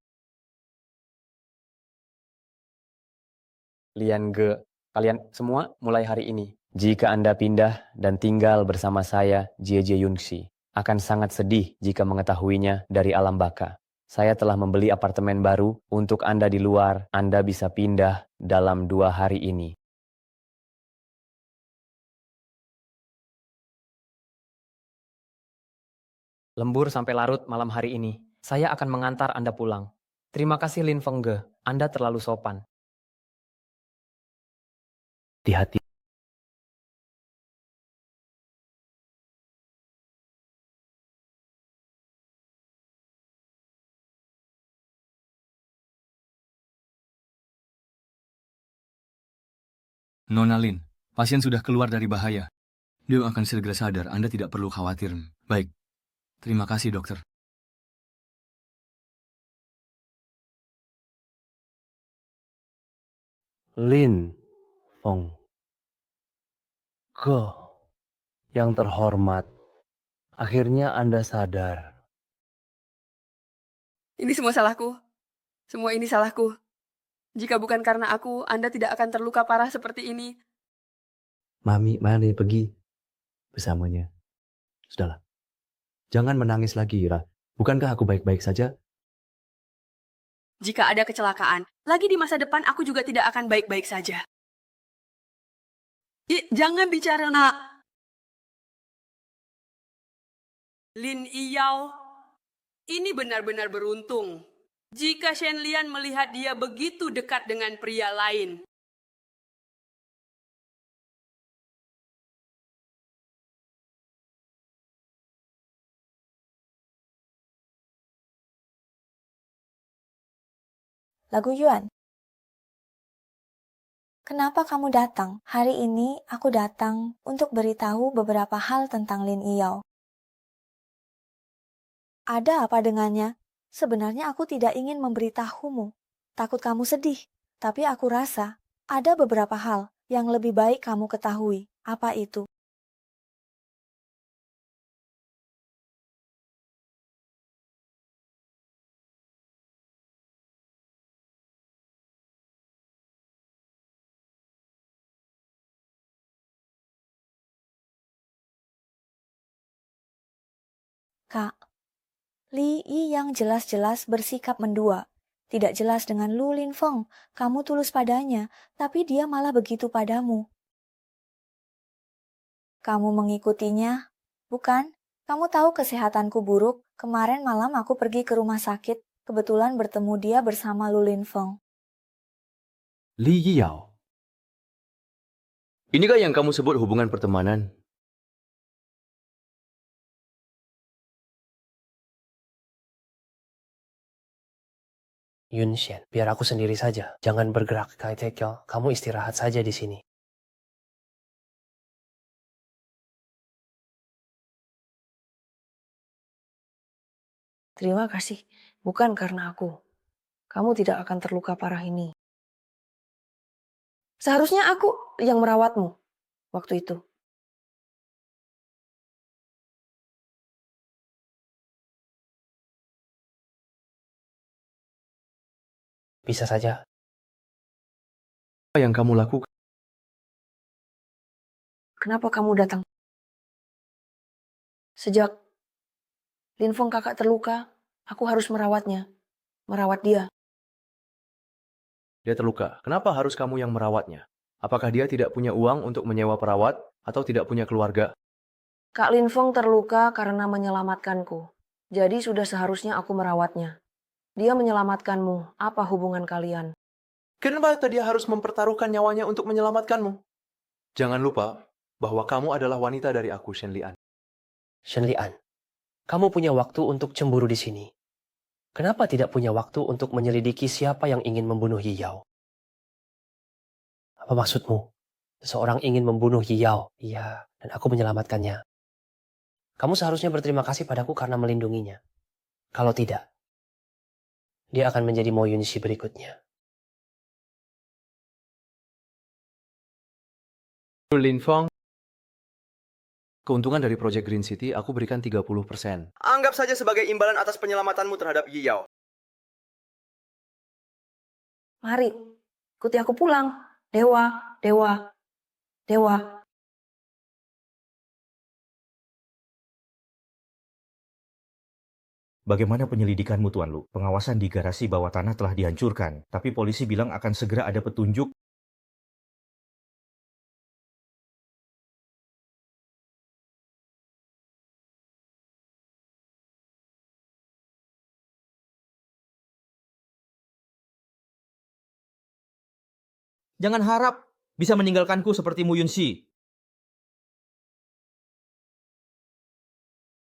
Lian Ge, kalian semua mulai hari ini. Jika Anda pindah dan tinggal bersama saya, JJ Yunxi, akan sangat sedih jika mengetahuinya dari alam baka. Saya telah membeli apartemen baru untuk Anda di luar. Anda bisa pindah dalam 2 hari ini. Lembur sampai larut malam hari ini. Saya akan mengantar Anda pulang. Terima kasih Lin Fengge, Anda terlalu sopan. Di hati. Nona Lin, pasien sudah keluar dari bahaya. Dia akan segera sadar, Anda tidak perlu khawatir. Baik, terima kasih dokter. Lin Feng Ge, yang terhormat. Akhirnya Anda sadar. Ini semua salahku. Semua ini salahku. Jika bukan karena aku, Anda tidak akan terluka parah seperti ini. Mami pergi bersamanya. Sudahlah. Jangan menangis lagi, Ira. Bukankah aku baik-baik saja? Jika ada kecelakaan, lagi di masa depan aku juga tidak akan baik-baik saja. Jangan bicara, nak. Lin Iyao, ini benar-benar beruntung. Jika Shen Lian melihat dia begitu dekat dengan pria lain. Lagu Yuan. Kenapa kamu datang? Hari ini aku datang untuk beritahu beberapa hal tentang Lin Iyao. Ada apa dengannya? Sebenarnya aku tidak ingin memberitahumu. Takut kamu sedih. Tapi aku rasa ada beberapa hal yang lebih baik kamu ketahui. Apa itu? Kak, Li Yi yang jelas-jelas bersikap mendua. Tidak jelas dengan Lu Lin Feng, kamu tulus padanya, tapi dia malah begitu padamu. Kamu mengikutinya, bukan? Kamu tahu kesehatanku buruk, kemarin malam aku pergi ke rumah sakit, kebetulan bertemu dia bersama Lu Lin Feng. Li Yao. Inikah yang kamu sebut hubungan pertemanan? Yunshen, biar aku sendiri saja. Jangan bergerak, Kai Taekyo. Kamu istirahat saja di sini. Terima kasih, bukan karena aku. Kamu tidak akan terluka parah ini. Seharusnya aku yang merawatmu waktu itu. Bisa saja. Apa yang kamu lakukan? Kenapa kamu datang? Sejak Lin Feng kakak terluka, aku harus merawatnya. Merawat dia. Dia terluka. Kenapa harus kamu yang merawatnya? Apakah dia tidak punya uang untuk menyewa perawat atau tidak punya keluarga? Kak Lin Feng terluka karena menyelamatkanku. Jadi sudah seharusnya aku merawatnya. Dia menyelamatkanmu. Apa hubungan kalian? Kenapa dia harus mempertaruhkan nyawanya untuk menyelamatkanmu? Jangan lupa bahwa kamu adalah wanita dari aku, Shen Lian. Shen Lian, kamu punya waktu untuk cemburu di sini. Kenapa tidak punya waktu untuk menyelidiki siapa yang ingin membunuh Yi Yao? Apa maksudmu? Seseorang ingin membunuh Yi Yao. Iya, dan aku menyelamatkannya. Kamu seharusnya berterima kasih padaku karena melindunginya. Kalau tidak, dia akan menjadi Mo Yunxi berikutnya. Lin Feng, keuntungan dari Project Green City aku berikan 30%. Anggap saja sebagai imbalan atas penyelamatanmu terhadap Yi Yao. Mari, ikuti aku pulang. Dewa, dewa, dewa. Bagaimana penyelidikanmu, Tuan Lu? Pengawasan di garasi bawah tanah telah dihancurkan, tapi polisi bilang akan segera ada petunjuk. Jangan harap bisa meninggalkanku seperti Mu Yunxi.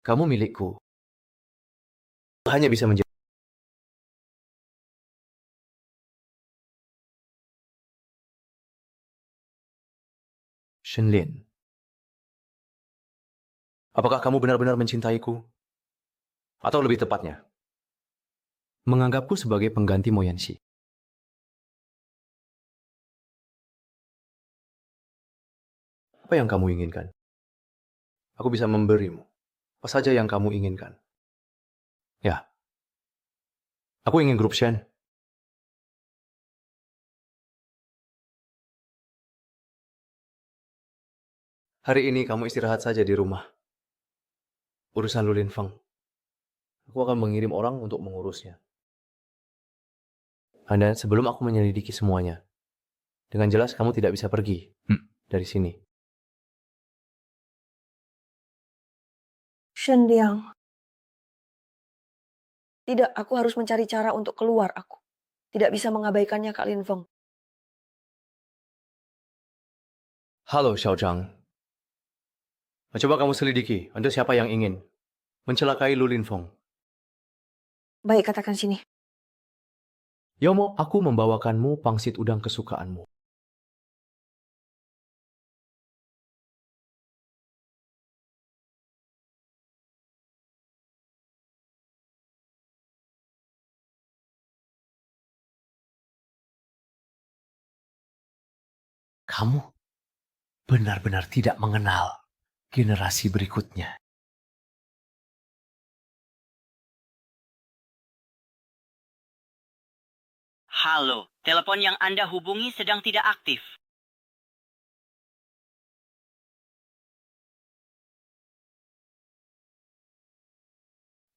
Kamu milikku. Hanya bisa menjadi Shen Lin. Apakah kamu benar-benar mencintaiku? Atau lebih tepatnya, menganggapku sebagai pengganti Mo Yanxi? Apa yang kamu inginkan? Aku bisa memberimu apa saja yang kamu inginkan. Ya, aku ingin grup Shen. Hari ini kamu istirahat saja di rumah. Urusan Lu Lin Feng, aku akan mengirim orang untuk mengurusnya. Dan sebelum aku menyelidiki semuanya, dengan jelas kamu tidak bisa pergi dari sini. Shen Liang. Tidak, aku harus mencari cara untuk keluar aku. Tidak bisa mengabaikannya, Kak Lin Feng. Halo, Xiao Zhang. Coba kamu selidiki, Anda siapa yang ingin mencelakai Lu Lin Feng. Baik, katakan sini. Yomo, aku membawakanmu pangsit udang kesukaanmu. Kamu benar-benar tidak mengenal generasi berikutnya. Halo, telepon yang Anda hubungi sedang tidak aktif.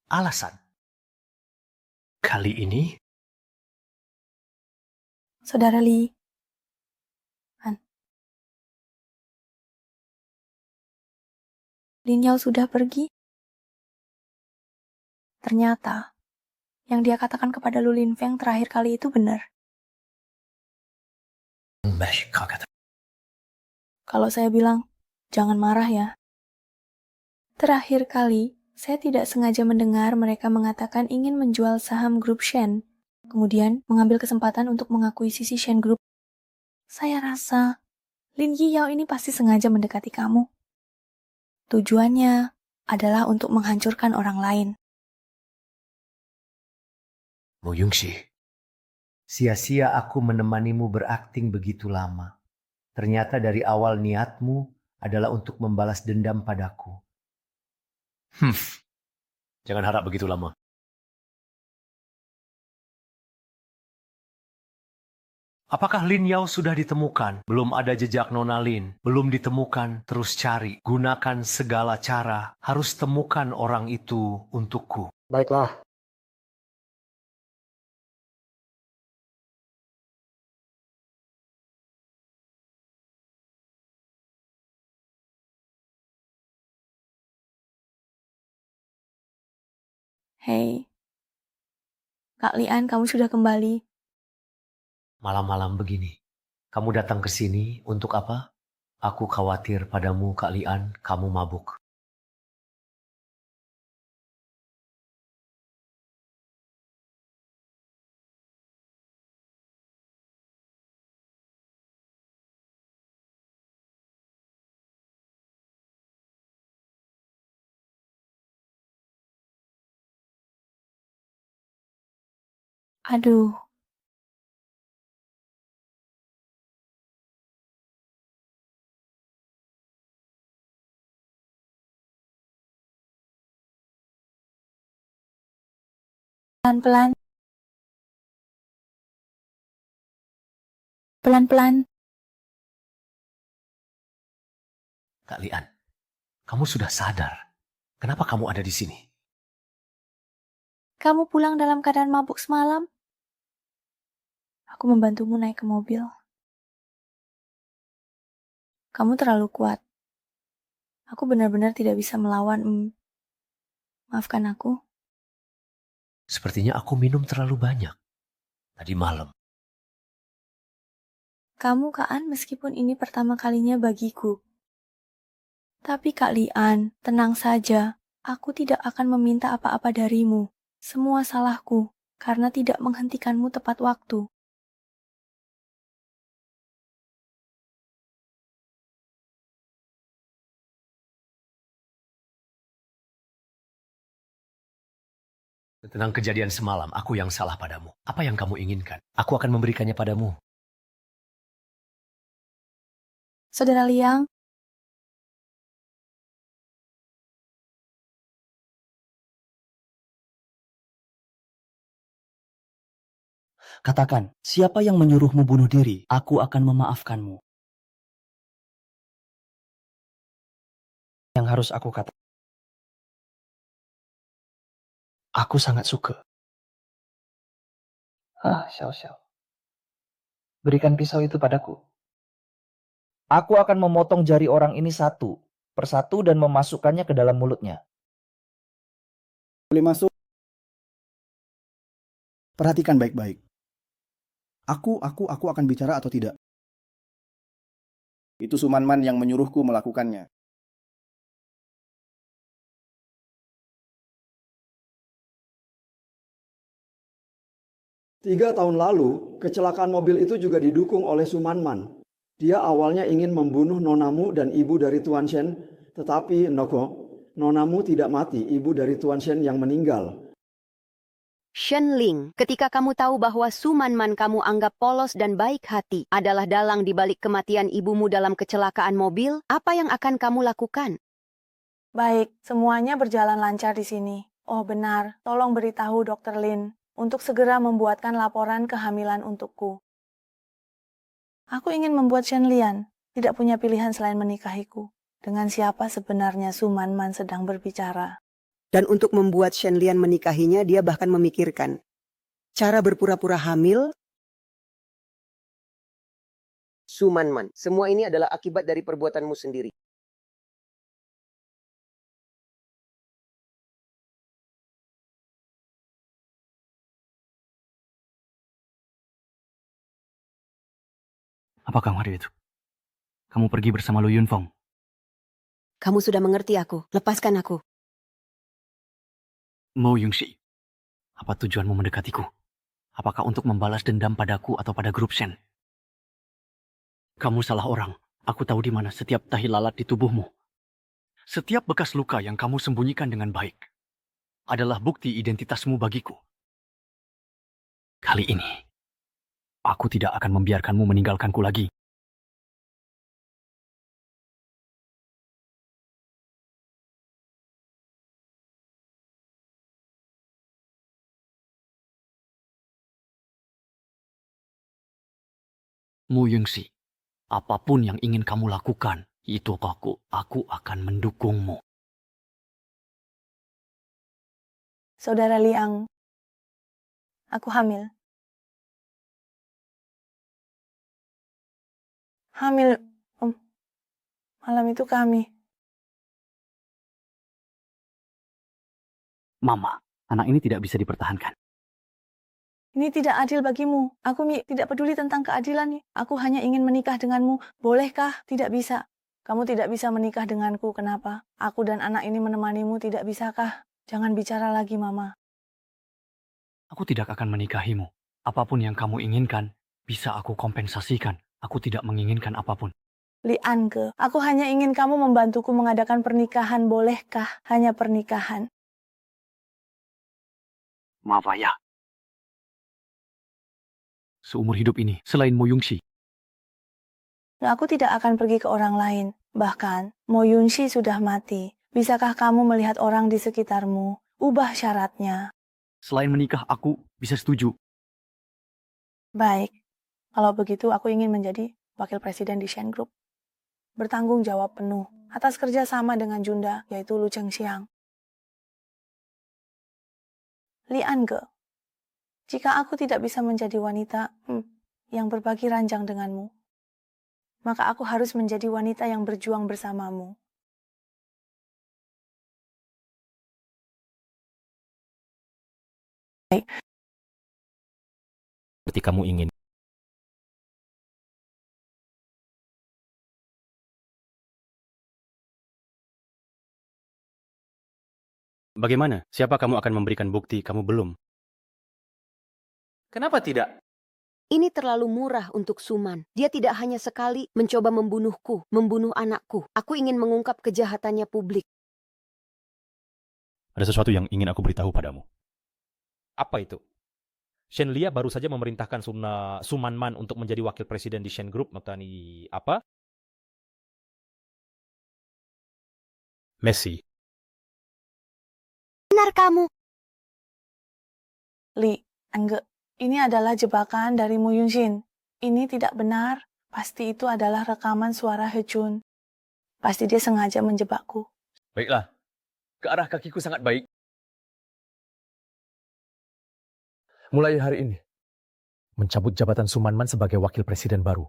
Alasan? Kali ini, Saudara Li, Lin Yao sudah pergi. Ternyata, yang dia katakan kepada Lu Lin Feng terakhir kali itu benar. Kalau saya bilang, jangan marah ya. Terakhir kali, saya tidak sengaja mendengar mereka mengatakan ingin menjual saham grup Shen. kemudian mengambil kesempatan untuk mengakuisisi Shen Group. Saya rasa Lin Yiyao ini pasti sengaja mendekati kamu. Tujuannya adalah untuk menghancurkan orang lain. Mo Yungshi, sia-sia aku menemanimu berakting begitu lama. Ternyata dari awal niatmu adalah untuk membalas dendam padaku. Jangan harap begitu lama. Apakah Lin Yao sudah ditemukan? Belum ada jejak Nona Lin. Belum ditemukan, terus cari. Gunakan segala cara. Harus temukan orang itu untukku. Baiklah. Hei, Kak Lian, kamu sudah kembali. Malam-malam begini. Kamu datang ke sini untuk apa? Aku khawatir padamu, Kak Lian. Kamu mabuk. Aduh, pelan-pelan. Pelan-pelan. Kak Lian, kamu sudah sadar. Kenapa kamu ada di sini? Kamu pulang dalam keadaan mabuk semalam? Aku membantumu naik ke mobil. Kamu terlalu kuat. Aku benar-benar tidak bisa melawan. Maafkan aku. Sepertinya aku minum terlalu banyak. Tadi malam. Kamu, Kak An, meskipun ini pertama kalinya bagiku. Tapi Kak Lian, tenang saja. Aku tidak akan meminta apa-apa darimu. Semua salahku, karena tidak menghentikanmu tepat waktu. Tentang kejadian semalam, aku yang salah padamu. Apa yang kamu inginkan? Aku akan memberikannya padamu. Saudara Liang, Katakan, siapa yang menyuruhmu bunuh diri? Aku akan memaafkanmu. Yang harus aku katakan. Aku sangat suka. Xiao Xiao. Berikan pisau itu padaku. Aku akan memotong jari orang ini satu persatu dan memasukkannya ke dalam mulutnya. Boleh masuk. Perhatikan baik-baik. Aku akan bicara atau tidak. Itu Sumanman yang menyuruhku melakukannya. Tiga tahun lalu, kecelakaan mobil itu juga didukung oleh Sumanman. Dia awalnya ingin membunuh nonamu dan ibu dari Tuan Shen, tetapi nonamu tidak mati, ibu dari Tuan Shen yang meninggal. Shen Ling, ketika kamu tahu bahwa Sumanman kamu anggap polos dan baik hati adalah dalang di balik kematian ibumu dalam kecelakaan mobil, apa yang akan kamu lakukan? baik, semuanya berjalan lancar di sini. Oh benar, tolong beritahu Dr. Lin untuk segera membuatkan laporan kehamilan untukku. Aku ingin membuat Shen Lian tidak punya pilihan selain menikahiku. Dengan siapa sebenarnya Sumanman sedang berbicara? Dan untuk membuat Shen Lian menikahinya, dia bahkan memikirkan cara berpura-pura hamil. Sumanman, semua ini adalah akibat dari perbuatanmu sendiri. Apa kamu ada itu? Kamu pergi bersama Lu Yunfeng. Kamu sudah mengerti aku. Lepaskan aku. Mo Yungshi, apa tujuanmu mendekatiku? Apakah untuk membalas dendam padaku atau pada grup Shen? Kamu salah orang. Aku tahu di mana setiap tahi lalat di tubuhmu. Setiap bekas luka yang kamu sembunyikan dengan baik adalah bukti identitasmu bagiku. Kali ini, aku tidak akan membiarkanmu meninggalkanku lagi. Mu Yingxi, apapun yang ingin kamu lakukan, itu aku akan mendukungmu. Saudara Liang, aku hamil. Hamil, malam itu kami. Mama, anak ini tidak bisa dipertahankan. Ini tidak adil bagimu. Aku tidak peduli tentang keadilan. Aku hanya ingin menikah denganmu. Bolehkah? Tidak bisa. Kamu tidak bisa menikah denganku. Kenapa? Aku dan anak ini menemanimu. Tidak bisakah? Jangan bicara lagi, Mama. Aku tidak akan menikahimu. Apapun yang kamu inginkan, bisa aku kompensasikan. Aku tidak menginginkan apapun. Lianke, aku hanya ingin kamu membantuku mengadakan pernikahan. Bolehkah? Hanya pernikahan. Maaf, Ayah. Seumur hidup ini, selain Mo Yingxi, Aku tidak akan pergi ke orang lain. Bahkan, Mo Yunxi sudah mati. Bisakah kamu melihat orang di sekitarmu? Ubah syaratnya. selain menikah, aku bisa setuju. Baik, kalau begitu aku ingin menjadi wakil presiden di Shen Group. Bertanggung jawab penuh atas kerjasama dengan Junda, yaitu Lu Chengxiang. Li Ange, jika aku tidak bisa menjadi wanita yang berbagi ranjang denganmu, maka aku harus menjadi wanita yang berjuang bersamamu. Baik. Seperti kamu ingin. Bagaimana? Siapa kamu akan memberikan bukti kamu belum? Kenapa tidak? Ini terlalu murah untuk Suman. Dia tidak hanya sekali mencoba membunuhku, membunuh anakku. Aku ingin mengungkap kejahatannya publik. Ada sesuatu yang ingin aku beritahu padamu. Apa itu? Shen Lia baru saja memerintahkan Suman Man untuk menjadi wakil presiden di Shen Group. Matani apa? Messi. Benar kamu. Li, Angge, ini adalah jebakan dari Mu Yunxin. Ini tidak benar. Pasti itu adalah rekaman suara He Chun. Pasti dia sengaja menjebakku. Baiklah, ke arah kakiku sangat baik. Mulai hari ini, mencabut jabatan Sumanman sebagai wakil presiden baru.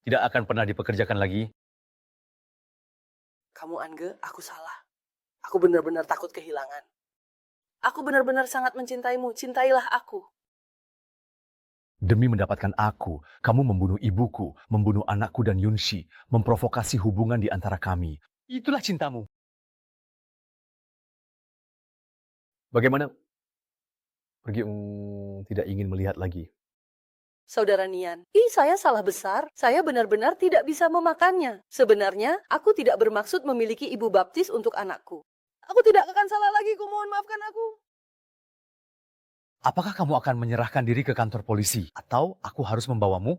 Tidak akan pernah dipekerjakan lagi. Kamu Angge, aku salah. Aku benar-benar takut kehilangan. Aku benar-benar sangat mencintaimu. Cintailah aku. Demi mendapatkan aku, kamu membunuh ibuku, membunuh anakku dan Yunxi, memprovokasi hubungan di antara kami. Itulah cintamu. Bagaimana? Pergi tidak ingin melihat lagi. Saudara Nian, saya salah besar. Saya benar-benar tidak bisa memakannya. Sebenarnya, aku tidak bermaksud memiliki ibu baptis untuk anakku. Aku tidak akan salah lagi, kumohon maafkan aku. Apakah kamu akan menyerahkan diri ke kantor polisi? Atau aku harus membawamu?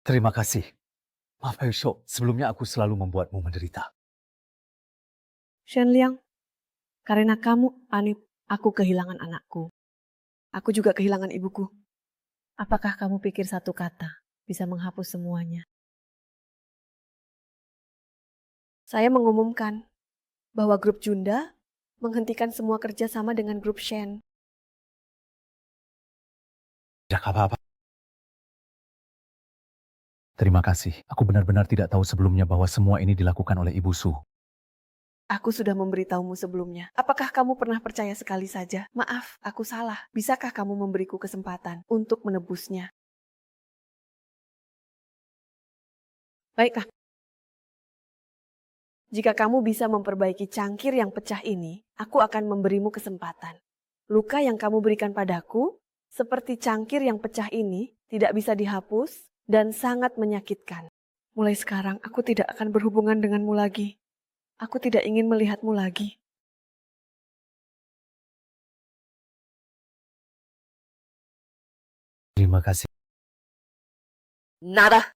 Terima kasih. Maaf Aisho, sebelumnya aku selalu membuatmu menderita. Shen Liang, karena kamu, Anip, aku kehilangan anakku. Aku juga kehilangan ibuku. Apakah kamu pikir satu kata bisa menghapus semuanya? Saya mengumumkan bahwa grup Junda menghentikan semua kerjasama dengan grup Shen. Tidak apa-apa. Terima kasih. Aku benar-benar tidak tahu sebelumnya bahwa semua ini dilakukan oleh Ibu Su. Aku sudah memberitahumu sebelumnya. Apakah kamu pernah percaya sekali saja? Maaf, aku salah. Bisakah kamu memberiku kesempatan untuk menebusnya? Baiklah. Jika kamu bisa memperbaiki cangkir yang pecah ini, aku akan memberimu kesempatan. Luka yang kamu berikan padaku, seperti cangkir yang pecah ini, tidak bisa dihapus dan sangat menyakitkan. Mulai sekarang, aku tidak akan berhubungan denganmu lagi. Aku tidak ingin melihatmu lagi. Terima kasih. Nada.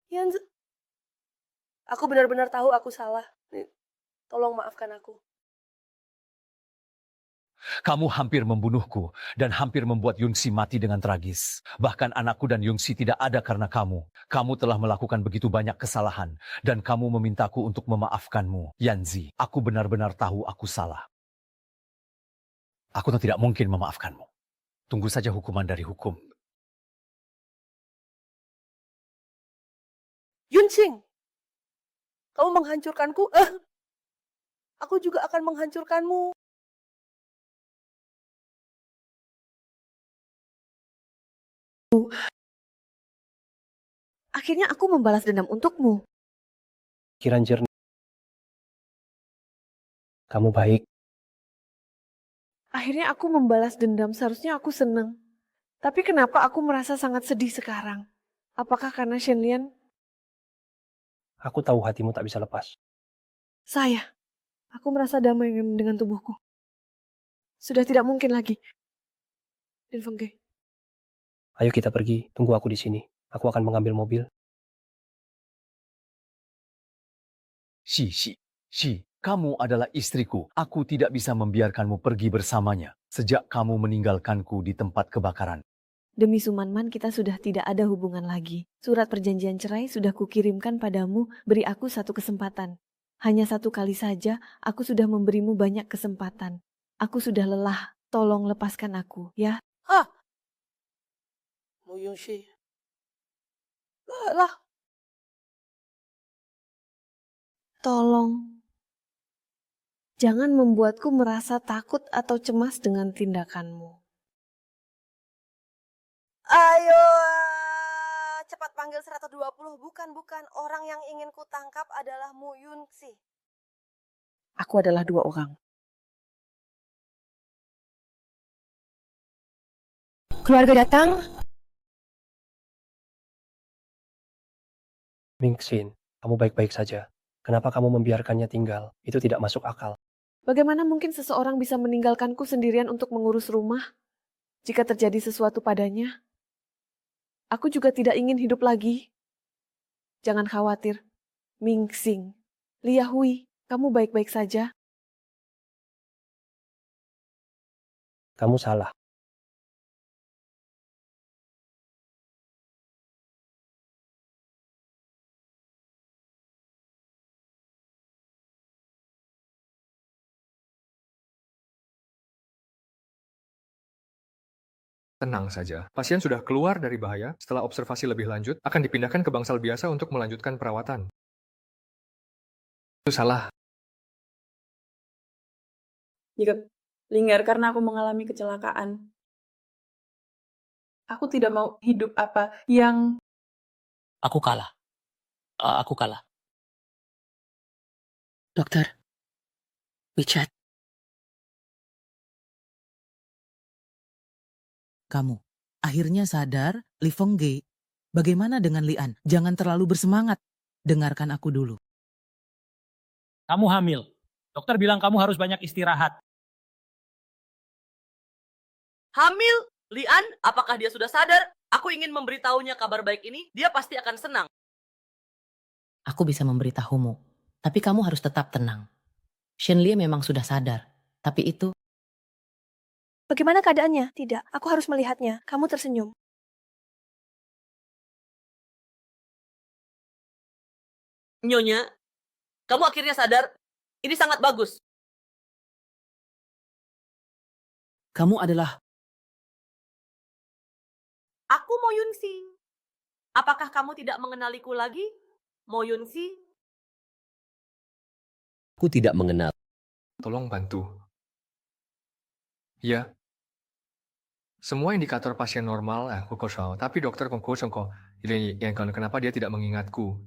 Yanzu, aku benar-benar tahu aku salah. Tolong maafkan aku. Kamu hampir membunuhku dan hampir membuat Yunsi mati dengan tragis. Bahkan anakku dan Yunsi tidak ada karena kamu. Kamu telah melakukan begitu banyak kesalahan dan kamu memintaku untuk memaafkanmu. Yanzi, aku benar-benar tahu aku salah. Aku tidak mungkin memaafkanmu. Tunggu saja hukuman dari hukum. Yunxing, kamu menghancurkanku. Aku juga akan menghancurkanmu. Akhirnya aku membalas dendam untukmu. Pikiran jernih. Kamu baik. Akhirnya aku membalas dendam, seharusnya aku senang. Tapi kenapa aku merasa sangat sedih sekarang? Apakah karena Shenlian? Aku tahu hatimu tak bisa lepas. Aku merasa damai dengan tubuhku. Sudah tidak mungkin lagi. Lin Fengge. Ayo kita pergi, tunggu aku di sini. Aku akan mengambil mobil. Shi, kamu adalah istriku. Aku tidak bisa membiarkanmu pergi bersamanya sejak kamu meninggalkanku di tempat kebakaran. Demi Sumanman kita sudah tidak ada hubungan lagi. Surat perjanjian cerai sudah kukirimkan padamu, beri aku satu kesempatan. Hanya satu kali saja, aku sudah memberimu banyak kesempatan. Aku sudah lelah, tolong lepaskan aku, ya. Mu Yunxi. Lah. Tolong. Jangan membuatku merasa takut atau cemas dengan tindakanmu. Ayo, cepat panggil 120. Bukan. Orang yang ingin kutangkap adalah Mu Yunxi. Aku adalah 2 orang. Keluarga datang. Mingxin, kamu baik-baik saja. Kenapa kamu membiarkannya tinggal? Itu tidak masuk akal. Bagaimana mungkin seseorang bisa meninggalkanku sendirian untuk mengurus rumah? Jika terjadi sesuatu padanya, aku juga tidak ingin hidup lagi. Jangan khawatir. Mingxing, Lia Hui, kamu baik-baik saja. Kamu salah. Tenang saja, pasien sudah keluar dari bahaya. Setelah observasi lebih lanjut, akan dipindahkan ke bangsal biasa untuk melanjutkan perawatan. Itu salah. Jika Linggar, karena aku mengalami kecelakaan. Aku tidak mau hidup apa yang... Aku kalah. Dokter, Wichat. Kamu akhirnya sadar, Li Fengge. Bagaimana dengan Lian? Jangan terlalu bersemangat. Dengarkan aku dulu. Kamu hamil. Dokter bilang kamu harus banyak istirahat. Hamil? Lian, apakah dia sudah sadar? Aku ingin memberitahunya kabar baik ini. Dia pasti akan senang. Aku bisa memberitahumu. Tapi kamu harus tetap tenang. Shenlie memang sudah sadar. Tapi itu... Bagaimana keadaannya? Tidak, aku harus melihatnya. Kamu tersenyum. Nyonya, kamu akhirnya sadar. Ini sangat bagus. Kamu adalah... Aku Mo Yunxi. Apakah kamu tidak mengenaliku lagi? Mo Yunxi? Aku tidak mengenal. Tolong bantu. Ya. Semua indikator pasien normal, tapi dokter kenapa dia tidak mengingatku?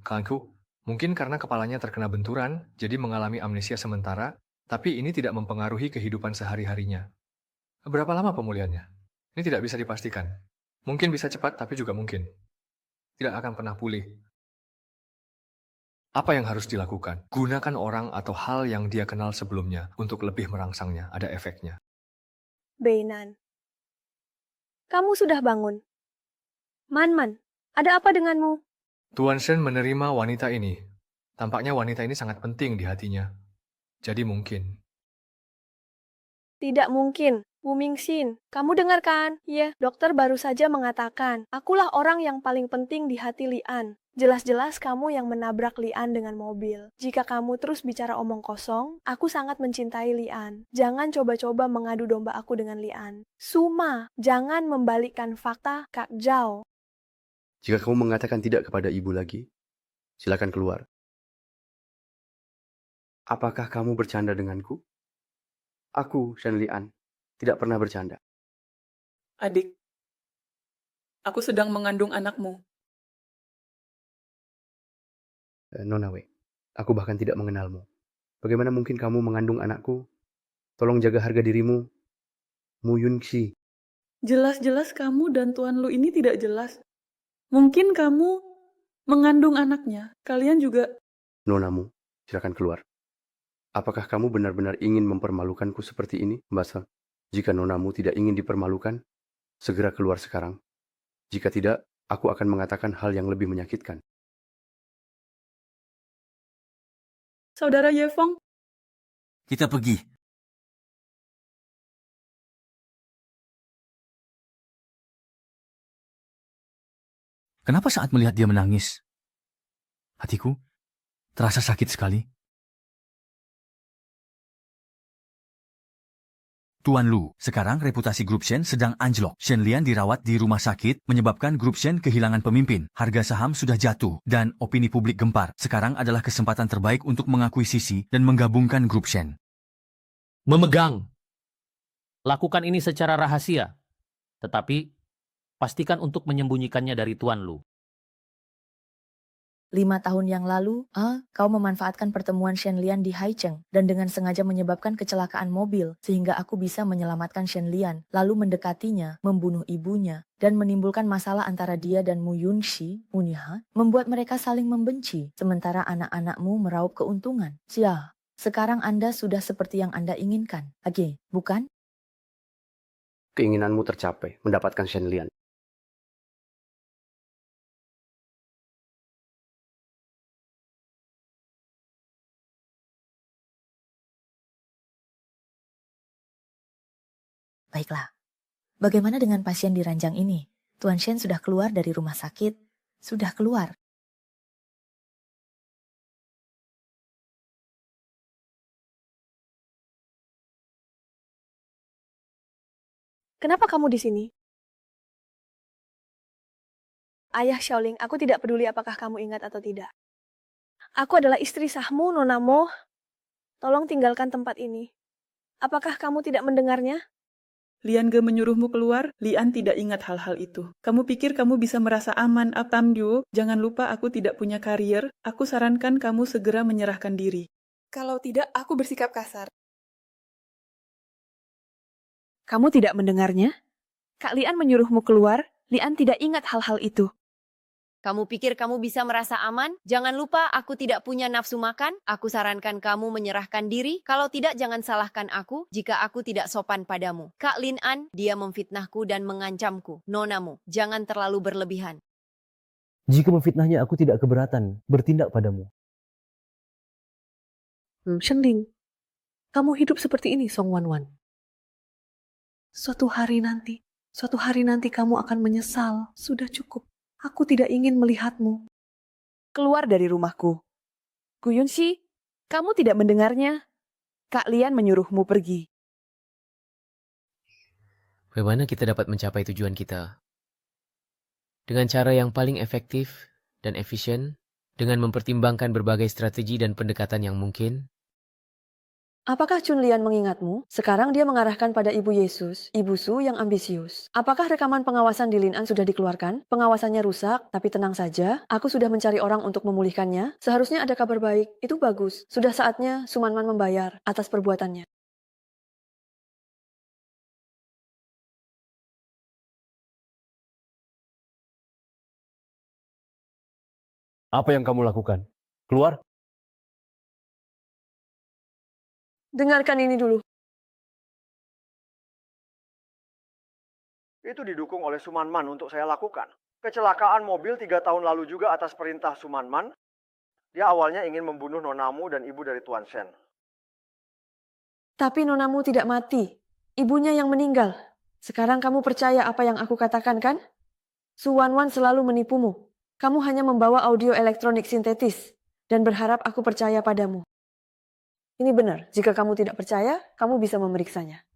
Mungkin karena kepalanya terkena benturan, jadi mengalami amnesia sementara, tapi ini tidak mempengaruhi kehidupan sehari-harinya. Berapa lama pemulihannya? Ini tidak bisa dipastikan. Mungkin bisa cepat, tapi juga mungkin tidak akan pernah pulih. Apa yang harus dilakukan? Gunakan orang atau hal yang dia kenal sebelumnya untuk lebih merangsangnya, ada efeknya. Beinan. Kamu sudah bangun. Man, ada apa denganmu? Tuan Shen menerima wanita ini. Tampaknya wanita ini sangat penting di hatinya. Jadi mungkin. Tidak mungkin. Bu Mingxin, kamu dengarkan? Ya, dokter baru saja mengatakan, akulah orang yang paling penting di hati Lian. Jelas-jelas kamu yang menabrak Lian dengan mobil. Jika kamu terus bicara omong kosong, aku sangat mencintai Lian. Jangan coba-coba mengadu domba aku dengan Lian. Suma, jangan membalikkan fakta, Kak Zhao. Jika kamu mengatakan tidak kepada ibu lagi, silakan keluar. Apakah kamu bercanda denganku? Aku, Shen Lian, tidak pernah bercanda. Adik, aku sedang mengandung anakmu. Nona Wei, aku bahkan tidak mengenalmu. Bagaimana mungkin kamu mengandung anakku? Tolong jaga harga dirimu. Mu Yunxi. Jelas-jelas kamu dan Tuan Lu ini tidak jelas. Mungkin kamu mengandung anaknya. Kalian juga... Nonamu, silakan keluar. Apakah kamu benar-benar ingin mempermalukanku seperti ini, Mbak Sel? Jika nonamu tidak ingin dipermalukan, segera keluar sekarang. Jika tidak, aku akan mengatakan hal yang lebih menyakitkan. Saudara Yefong, Kita pergi. Kenapa saat melihat dia menangis? Hatiku terasa sakit sekali. Tuan Lu, sekarang reputasi Grup Shen sedang anjlok. Shen Lian dirawat di rumah sakit, menyebabkan Grup Shen kehilangan pemimpin. Harga saham sudah jatuh, dan opini publik gempar. Sekarang adalah kesempatan terbaik untuk mengakuisisi dan menggabungkan Grup Shen. Memegang. Lakukan ini secara rahasia. Tetapi, pastikan untuk menyembunyikannya dari Tuan Lu. 5 tahun yang lalu, kau memanfaatkan pertemuan Shen Lian di Haicheng dan dengan sengaja menyebabkan kecelakaan mobil sehingga aku bisa menyelamatkan Shen Lian, lalu mendekatinya, membunuh ibunya, dan menimbulkan masalah antara dia dan Mu Yunxi, Muniha, membuat mereka saling membenci, sementara anak-anakmu meraup keuntungan. Sia, sekarang Anda sudah seperti yang Anda inginkan. Oke, bukan? Keinginanmu tercapai, mendapatkan Shen Lian. Baiklah. Bagaimana dengan pasien di ranjang ini? Tuan Shen sudah keluar dari rumah sakit. Sudah keluar. Kenapa kamu di sini? Ayah Xiaoling, aku tidak peduli apakah kamu ingat atau tidak. Aku adalah istri sahmu, Nona Mo. Tolong tinggalkan tempat ini. Apakah kamu tidak mendengarnya? Lian Ge menyuruhmu keluar, Lian tidak ingat hal-hal itu. Kamu pikir kamu bisa merasa aman, Tamdu? Jangan lupa aku tidak punya karier, aku sarankan kamu segera menyerahkan diri. Kalau tidak, aku bersikap kasar. Kamu tidak mendengarnya? Kak Lian menyuruhmu keluar, Lian tidak ingat hal-hal itu. Kamu pikir kamu bisa merasa aman? Jangan lupa aku tidak punya nafsu makan. Aku sarankan kamu menyerahkan diri. Kalau tidak, jangan salahkan aku jika aku tidak sopan padamu. Kak Lin An, dia memfitnahku dan mengancamku. Nonamu, jangan terlalu berlebihan. Jika memfitnahnya aku tidak keberatan bertindak padamu. Shen Ling, kamu hidup seperti ini, Song Wanwan. Suatu hari nanti kamu akan menyesal. Sudah cukup. Aku tidak ingin melihatmu. Keluar dari rumahku. Gu Yunxi, kamu tidak mendengarnya? Kak Lian menyuruhmu pergi. Bagaimana kita dapat mencapai tujuan kita? Dengan cara yang paling efektif dan efisien, dengan mempertimbangkan berbagai strategi dan pendekatan yang mungkin, Apakah Chunlian mengingatmu? Sekarang dia mengarahkan pada Ibu Yesus, Ibu Su yang ambisius. Apakah rekaman pengawasan di Lin'an sudah dikeluarkan? Pengawasannya rusak, tapi tenang saja. Aku sudah mencari orang untuk memulihkannya. Seharusnya ada kabar baik. Itu bagus. Sudah saatnya Sumanman membayar atas perbuatannya. Apa yang kamu lakukan? Keluar. Dengarkan ini dulu. Itu didukung oleh Sumanman untuk saya lakukan. Kecelakaan mobil 3 tahun lalu juga atas perintah Sumanman. Dia awalnya ingin membunuh nonamu dan ibu dari Tuan Shen. Tapi nonamu tidak mati. Ibunya yang meninggal. Sekarang kamu percaya apa yang aku katakan kan? Su Wanwan selalu menipumu. Kamu hanya membawa audio elektronik sintetis dan berharap aku percaya padamu. Ini benar, jika kamu tidak percaya, kamu bisa memeriksanya.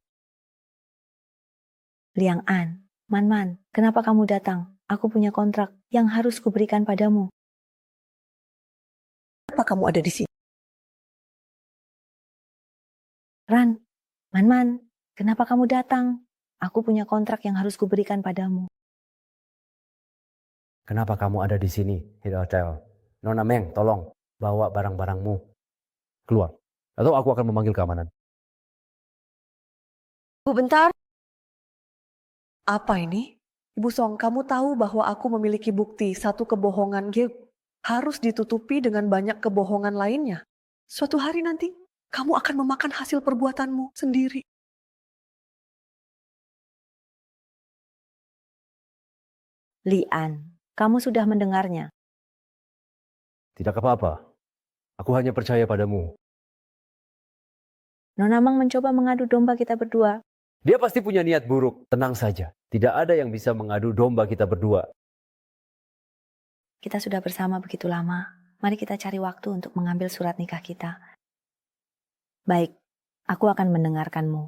Liang An, Man, kenapa kamu datang? Aku punya kontrak yang harus kuberikan padamu. Kenapa kamu ada di sini? Ran, Man, kenapa kamu datang? Aku punya kontrak yang harus kuberikan padamu. Kenapa kamu ada di sini, di hotel? Nona Meng, tolong bawa barang-barangmu keluar. Atau aku akan memanggil keamanan. Bu, bentar. Apa ini? Ibu Song, kamu tahu bahwa aku memiliki bukti satu kebohongan harus ditutupi dengan banyak kebohongan lainnya. Suatu hari nanti, kamu akan memakan hasil perbuatanmu sendiri. Lian, kamu sudah mendengarnya. Tidak apa-apa. Aku hanya percaya padamu. Nona Mang mencoba mengadu domba kita berdua. Dia pasti punya niat buruk. Tenang saja. Tidak ada yang bisa mengadu domba kita berdua. Kita sudah bersama begitu lama. Mari kita cari waktu untuk mengambil surat nikah kita. Baik, aku akan mendengarkanmu.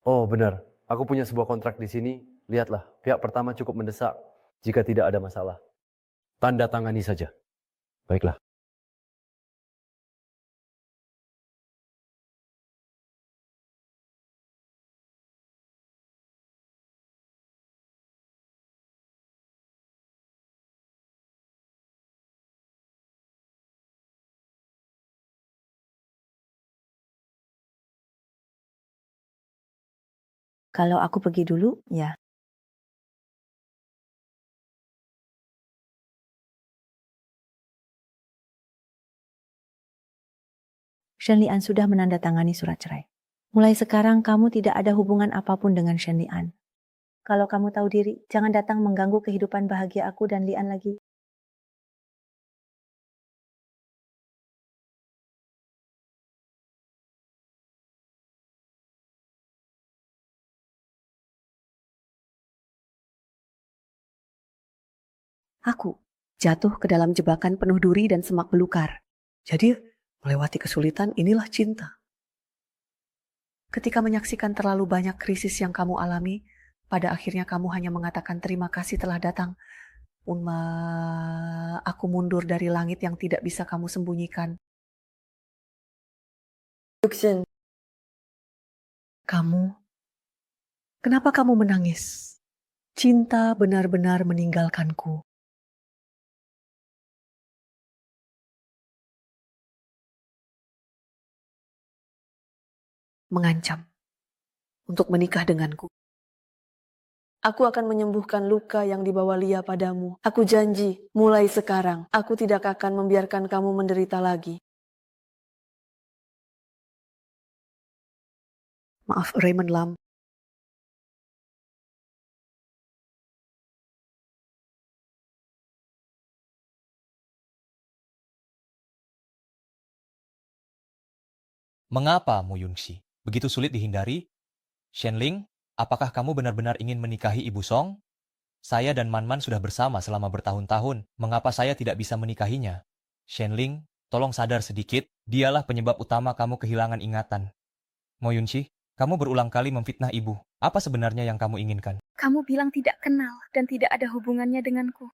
Oh benar. Aku punya sebuah kontrak di sini. Lihatlah, pihak pertama cukup mendesak. Jika tidak ada masalah, tanda tangani saja. Baiklah. Kalau aku pergi dulu, ya. Shen Lian sudah menandatangani surat cerai. Mulai sekarang kamu tidak ada hubungan apapun dengan Shen Lian. Kalau kamu tahu diri, jangan datang mengganggu kehidupan bahagia aku dan Lian lagi. Aku jatuh ke dalam jebakan penuh duri dan semak belukar. Jadi, melewati kesulitan inilah cinta. Ketika menyaksikan terlalu banyak krisis yang kamu alami, pada akhirnya kamu hanya mengatakan terima kasih telah datang. Unma, aku mundur dari langit yang tidak bisa kamu sembunyikan. Yuxin, kenapa kamu menangis? Cinta benar-benar meninggalkanku. Mengancam untuk menikah denganku. Aku akan menyembuhkan luka yang dibawa Lia padamu. Aku janji, mulai sekarang, aku tidak akan membiarkan kamu menderita lagi. Maaf, Raymond Lam. Mengapa, Mu Yunxi? Begitu sulit dihindari? Shenling, apakah kamu benar-benar ingin menikahi Ibu Song? Saya dan Manman sudah bersama selama bertahun-tahun. Mengapa saya tidak bisa menikahinya? Shenling, tolong sadar sedikit. Dialah penyebab utama kamu kehilangan ingatan. Mo Yunxi, kamu berulang kali memfitnah ibu. Apa sebenarnya yang kamu inginkan? Kamu bilang tidak kenal dan tidak ada hubungannya denganku.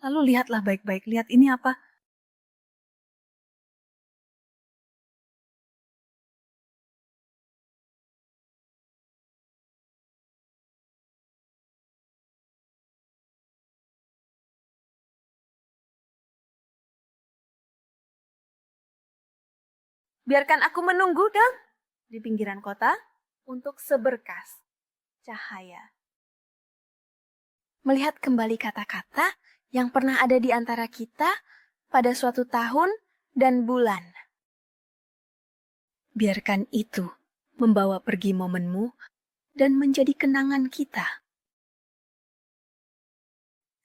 Lalu lihatlah baik-baik, lihat ini apa? Biarkan aku menunggu, Dang, di pinggiran kota untuk seberkas cahaya. Melihat kembali kata-kata yang pernah ada di antara kita pada suatu tahun dan bulan. Biarkan itu membawa pergi momenmu dan menjadi kenangan kita.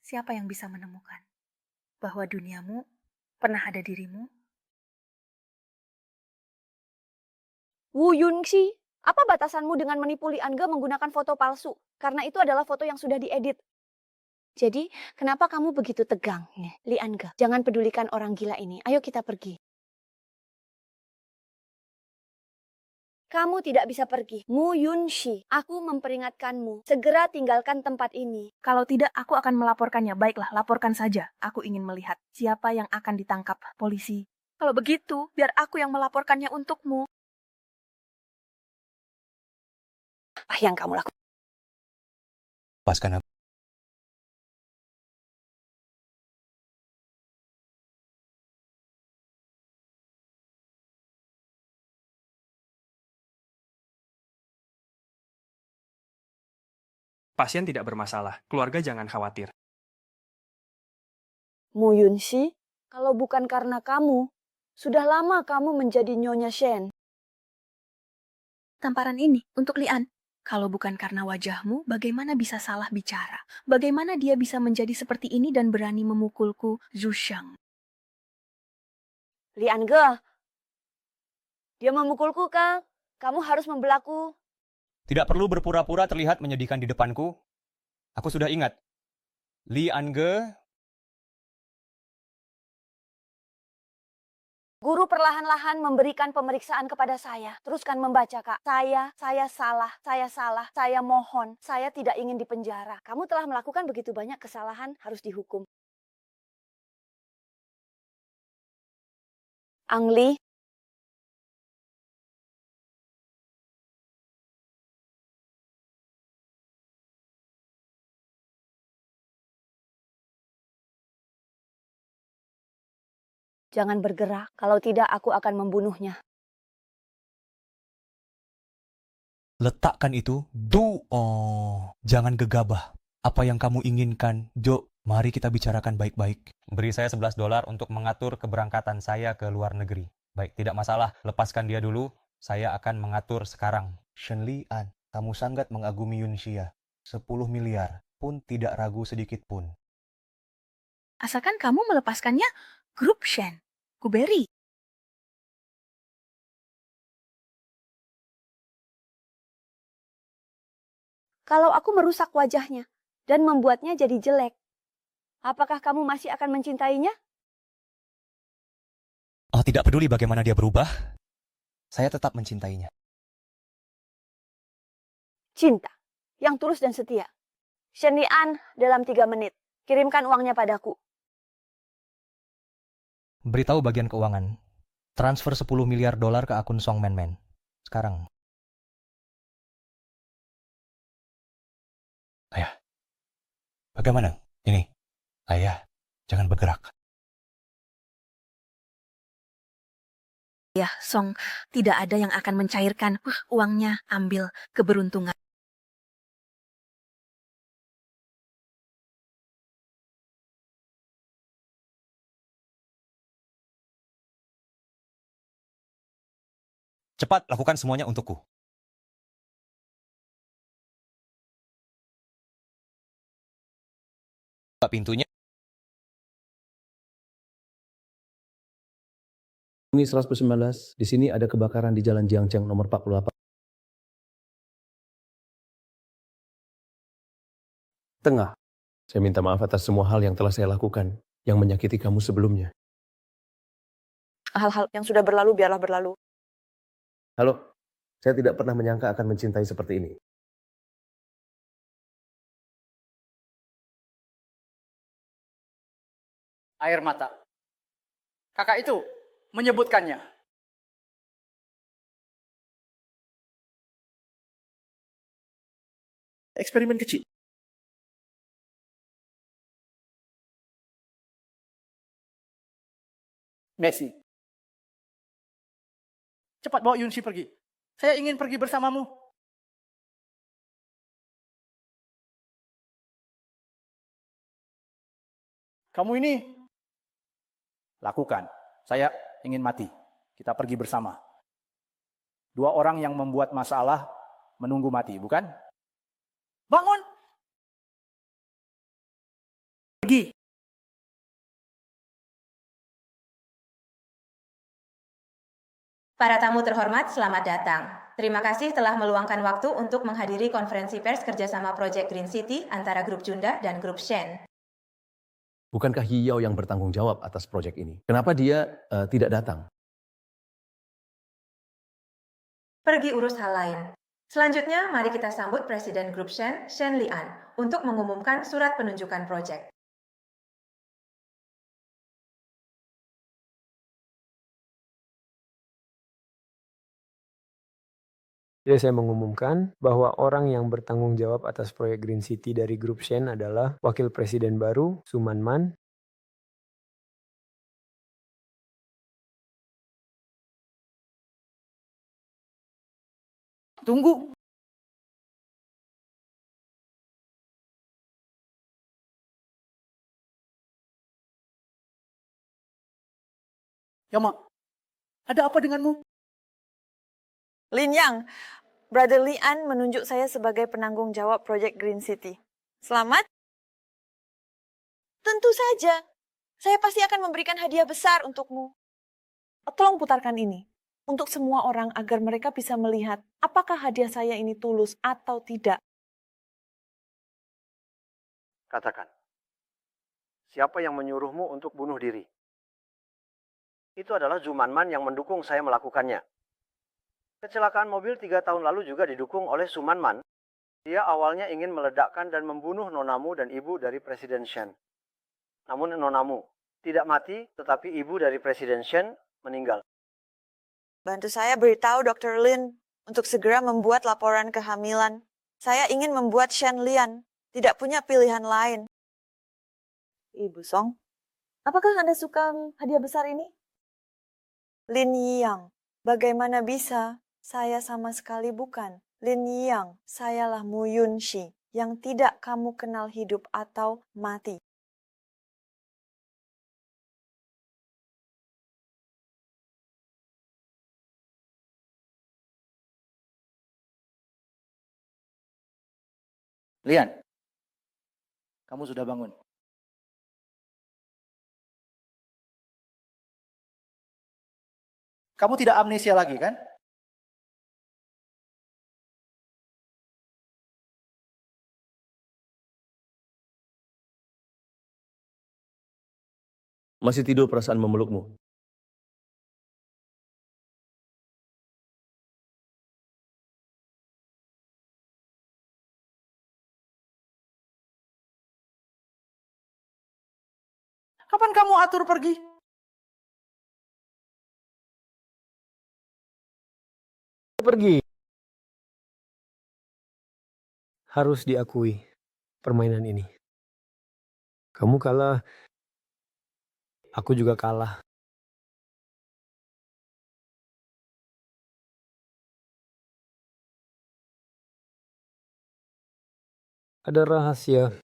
Siapa yang bisa menemukan bahwa duniamu pernah ada dirimu? Wu Yunxi, apa batasanmu dengan menipu Li Angge menggunakan foto palsu? Karena itu adalah foto yang sudah diedit. Jadi, kenapa kamu begitu tegang, Li Angge? Jangan pedulikan orang gila ini. Ayo kita pergi. Kamu tidak bisa pergi. Mu Yunxi, aku memperingatkanmu. Segera tinggalkan tempat ini. Kalau tidak, aku akan melaporkannya. Baiklah, laporkan saja. Aku ingin melihat siapa yang akan ditangkap polisi. Kalau begitu, biar aku yang melaporkannya untukmu. Apa yang kamu lakukan? Lepaskan aku. Pasien tidak bermasalah, keluarga jangan khawatir. Mu Yunxi, kalau bukan karena kamu, sudah lama kamu menjadi Nyonya Shen. Tamparan ini untuk Lian. Kalau bukan karena wajahmu, bagaimana bisa salah bicara? Bagaimana dia bisa menjadi seperti ini dan berani memukulku, Zhu Shang? Li Angge, dia memukulku, Kang. Kamu harus membelaku. Tidak perlu berpura-pura terlihat menyedihkan di depanku. Aku sudah ingat. Li Angge. Guru perlahan-lahan memberikan pemeriksaan kepada saya. Teruskan membaca, Kak. Saya salah, saya mohon. Saya tidak ingin dipenjara. Kamu telah melakukan begitu banyak kesalahan, harus dihukum. Ang Li. Jangan bergerak, kalau tidak aku akan membunuhnya. Letakkan itu. Jangan gegabah. Apa yang kamu inginkan, Jo? Mari kita bicarakan baik-baik. Beri saya $11 untuk mengatur keberangkatan saya ke luar negeri. Baik, tidak masalah. Lepaskan dia dulu. Saya akan mengatur sekarang. Shen Lian, kamu sangat mengagumi Yunxia. 10 miliar pun tidak ragu sedikit pun. Asalkan kamu melepaskannya, grup Shen. Kuberi. Kalau aku merusak wajahnya dan membuatnya jadi jelek, apakah kamu masih akan mencintainya? Oh, tidak peduli bagaimana dia berubah. Saya tetap mencintainya. Cinta yang tulus dan setia. Shen Lian dalam 3 menit. Kirimkan uangnya padaku. Beritahu bagian keuangan. Transfer $10 miliar ke akun Song Man. Sekarang. Ayah. Bagaimana? Ini. Ayah, jangan bergerak. Ya, Song, tidak ada yang akan mencairkan. Uangnya, ambil keberuntungan. Cepat, lakukan semuanya untukku. Buka pintunya. Hubungi 119, di sini ada kebakaran di Jalan Jiangcheng nomor 48. Tengah. Saya minta maaf atas semua hal yang telah saya lakukan, yang menyakiti kamu sebelumnya. Hal-hal yang sudah berlalu biarlah berlalu. Halo, saya tidak pernah menyangka akan mencintai seperti ini. air mata. Kakak itu menyebutkannya. Eksperimen kecil. Messi. Cepat bawa Yunsi pergi. Saya ingin pergi bersamamu. Kamu ini lakukan. Saya ingin mati. Kita pergi bersama. Dua orang yang membuat masalah menunggu mati, bukan? Bangun. Pergi. Para tamu terhormat, selamat datang. Terima kasih telah meluangkan waktu untuk menghadiri konferensi pers kerjasama Project Green City antara Grup Junda dan Grup Shen. Bukankah Yiyao yang bertanggung jawab atas proyek ini? Kenapa dia tidak datang? Pergi urus hal lain. Selanjutnya, mari kita sambut Presiden Grup Shen, Shen Lian, untuk mengumumkan surat penunjukan proyek. Jadi saya mengumumkan bahwa orang yang bertanggung jawab atas proyek Green City dari Grup Shen adalah Wakil Presiden baru, Suman Man. Tunggu. Yama, ada apa denganmu? Lin Yang, Brother Lian menunjuk saya sebagai penanggung jawab proyek Green City. Selamat? Tentu saja. Saya pasti akan memberikan hadiah besar untukmu. Tolong putarkan ini untuk semua orang agar mereka bisa melihat apakah hadiah saya ini tulus atau tidak. Katakan, siapa yang menyuruhmu untuk bunuh diri? Itu adalah Zumanman yang mendukung saya melakukannya. Kecelakaan mobil 3 tahun lalu juga didukung oleh Sumanman. Dia awalnya ingin meledakkan dan membunuh nonamu dan ibu dari Presiden Shen. Namun nonamu tidak mati, tetapi ibu dari Presiden Shen meninggal. Bantu saya beritahu Dr. Lin untuk segera membuat laporan kehamilan. Saya ingin membuat Shen Lian, tidak punya pilihan lain. Ibu Song, apakah Anda suka hadiah besar ini? Lin Yang, bagaimana bisa? Saya sama sekali bukan. Lin Yang, sayalah Mu Yunxi yang tidak kamu kenal hidup atau mati. Lian, kamu sudah bangun. Kamu tidak amnesia lagi, kan? Masih tidur perasaan memelukmu. Kapan kamu atur pergi? Pergi. Harus diakui permainan ini. Kamu kalah, aku juga kalah. Ada rahasia.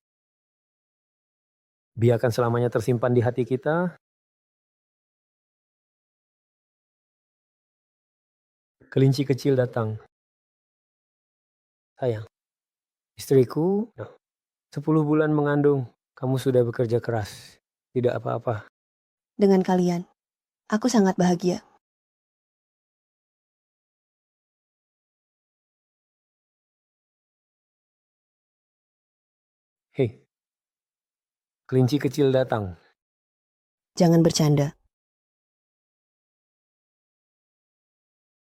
Biarkan selamanya tersimpan di hati kita. Kelinci kecil datang. Sayang, istriku 10 bulan mengandung. Kamu sudah bekerja keras. Tidak apa-apa. Dengan kalian, aku sangat bahagia. Hei, kelinci kecil datang. Jangan bercanda.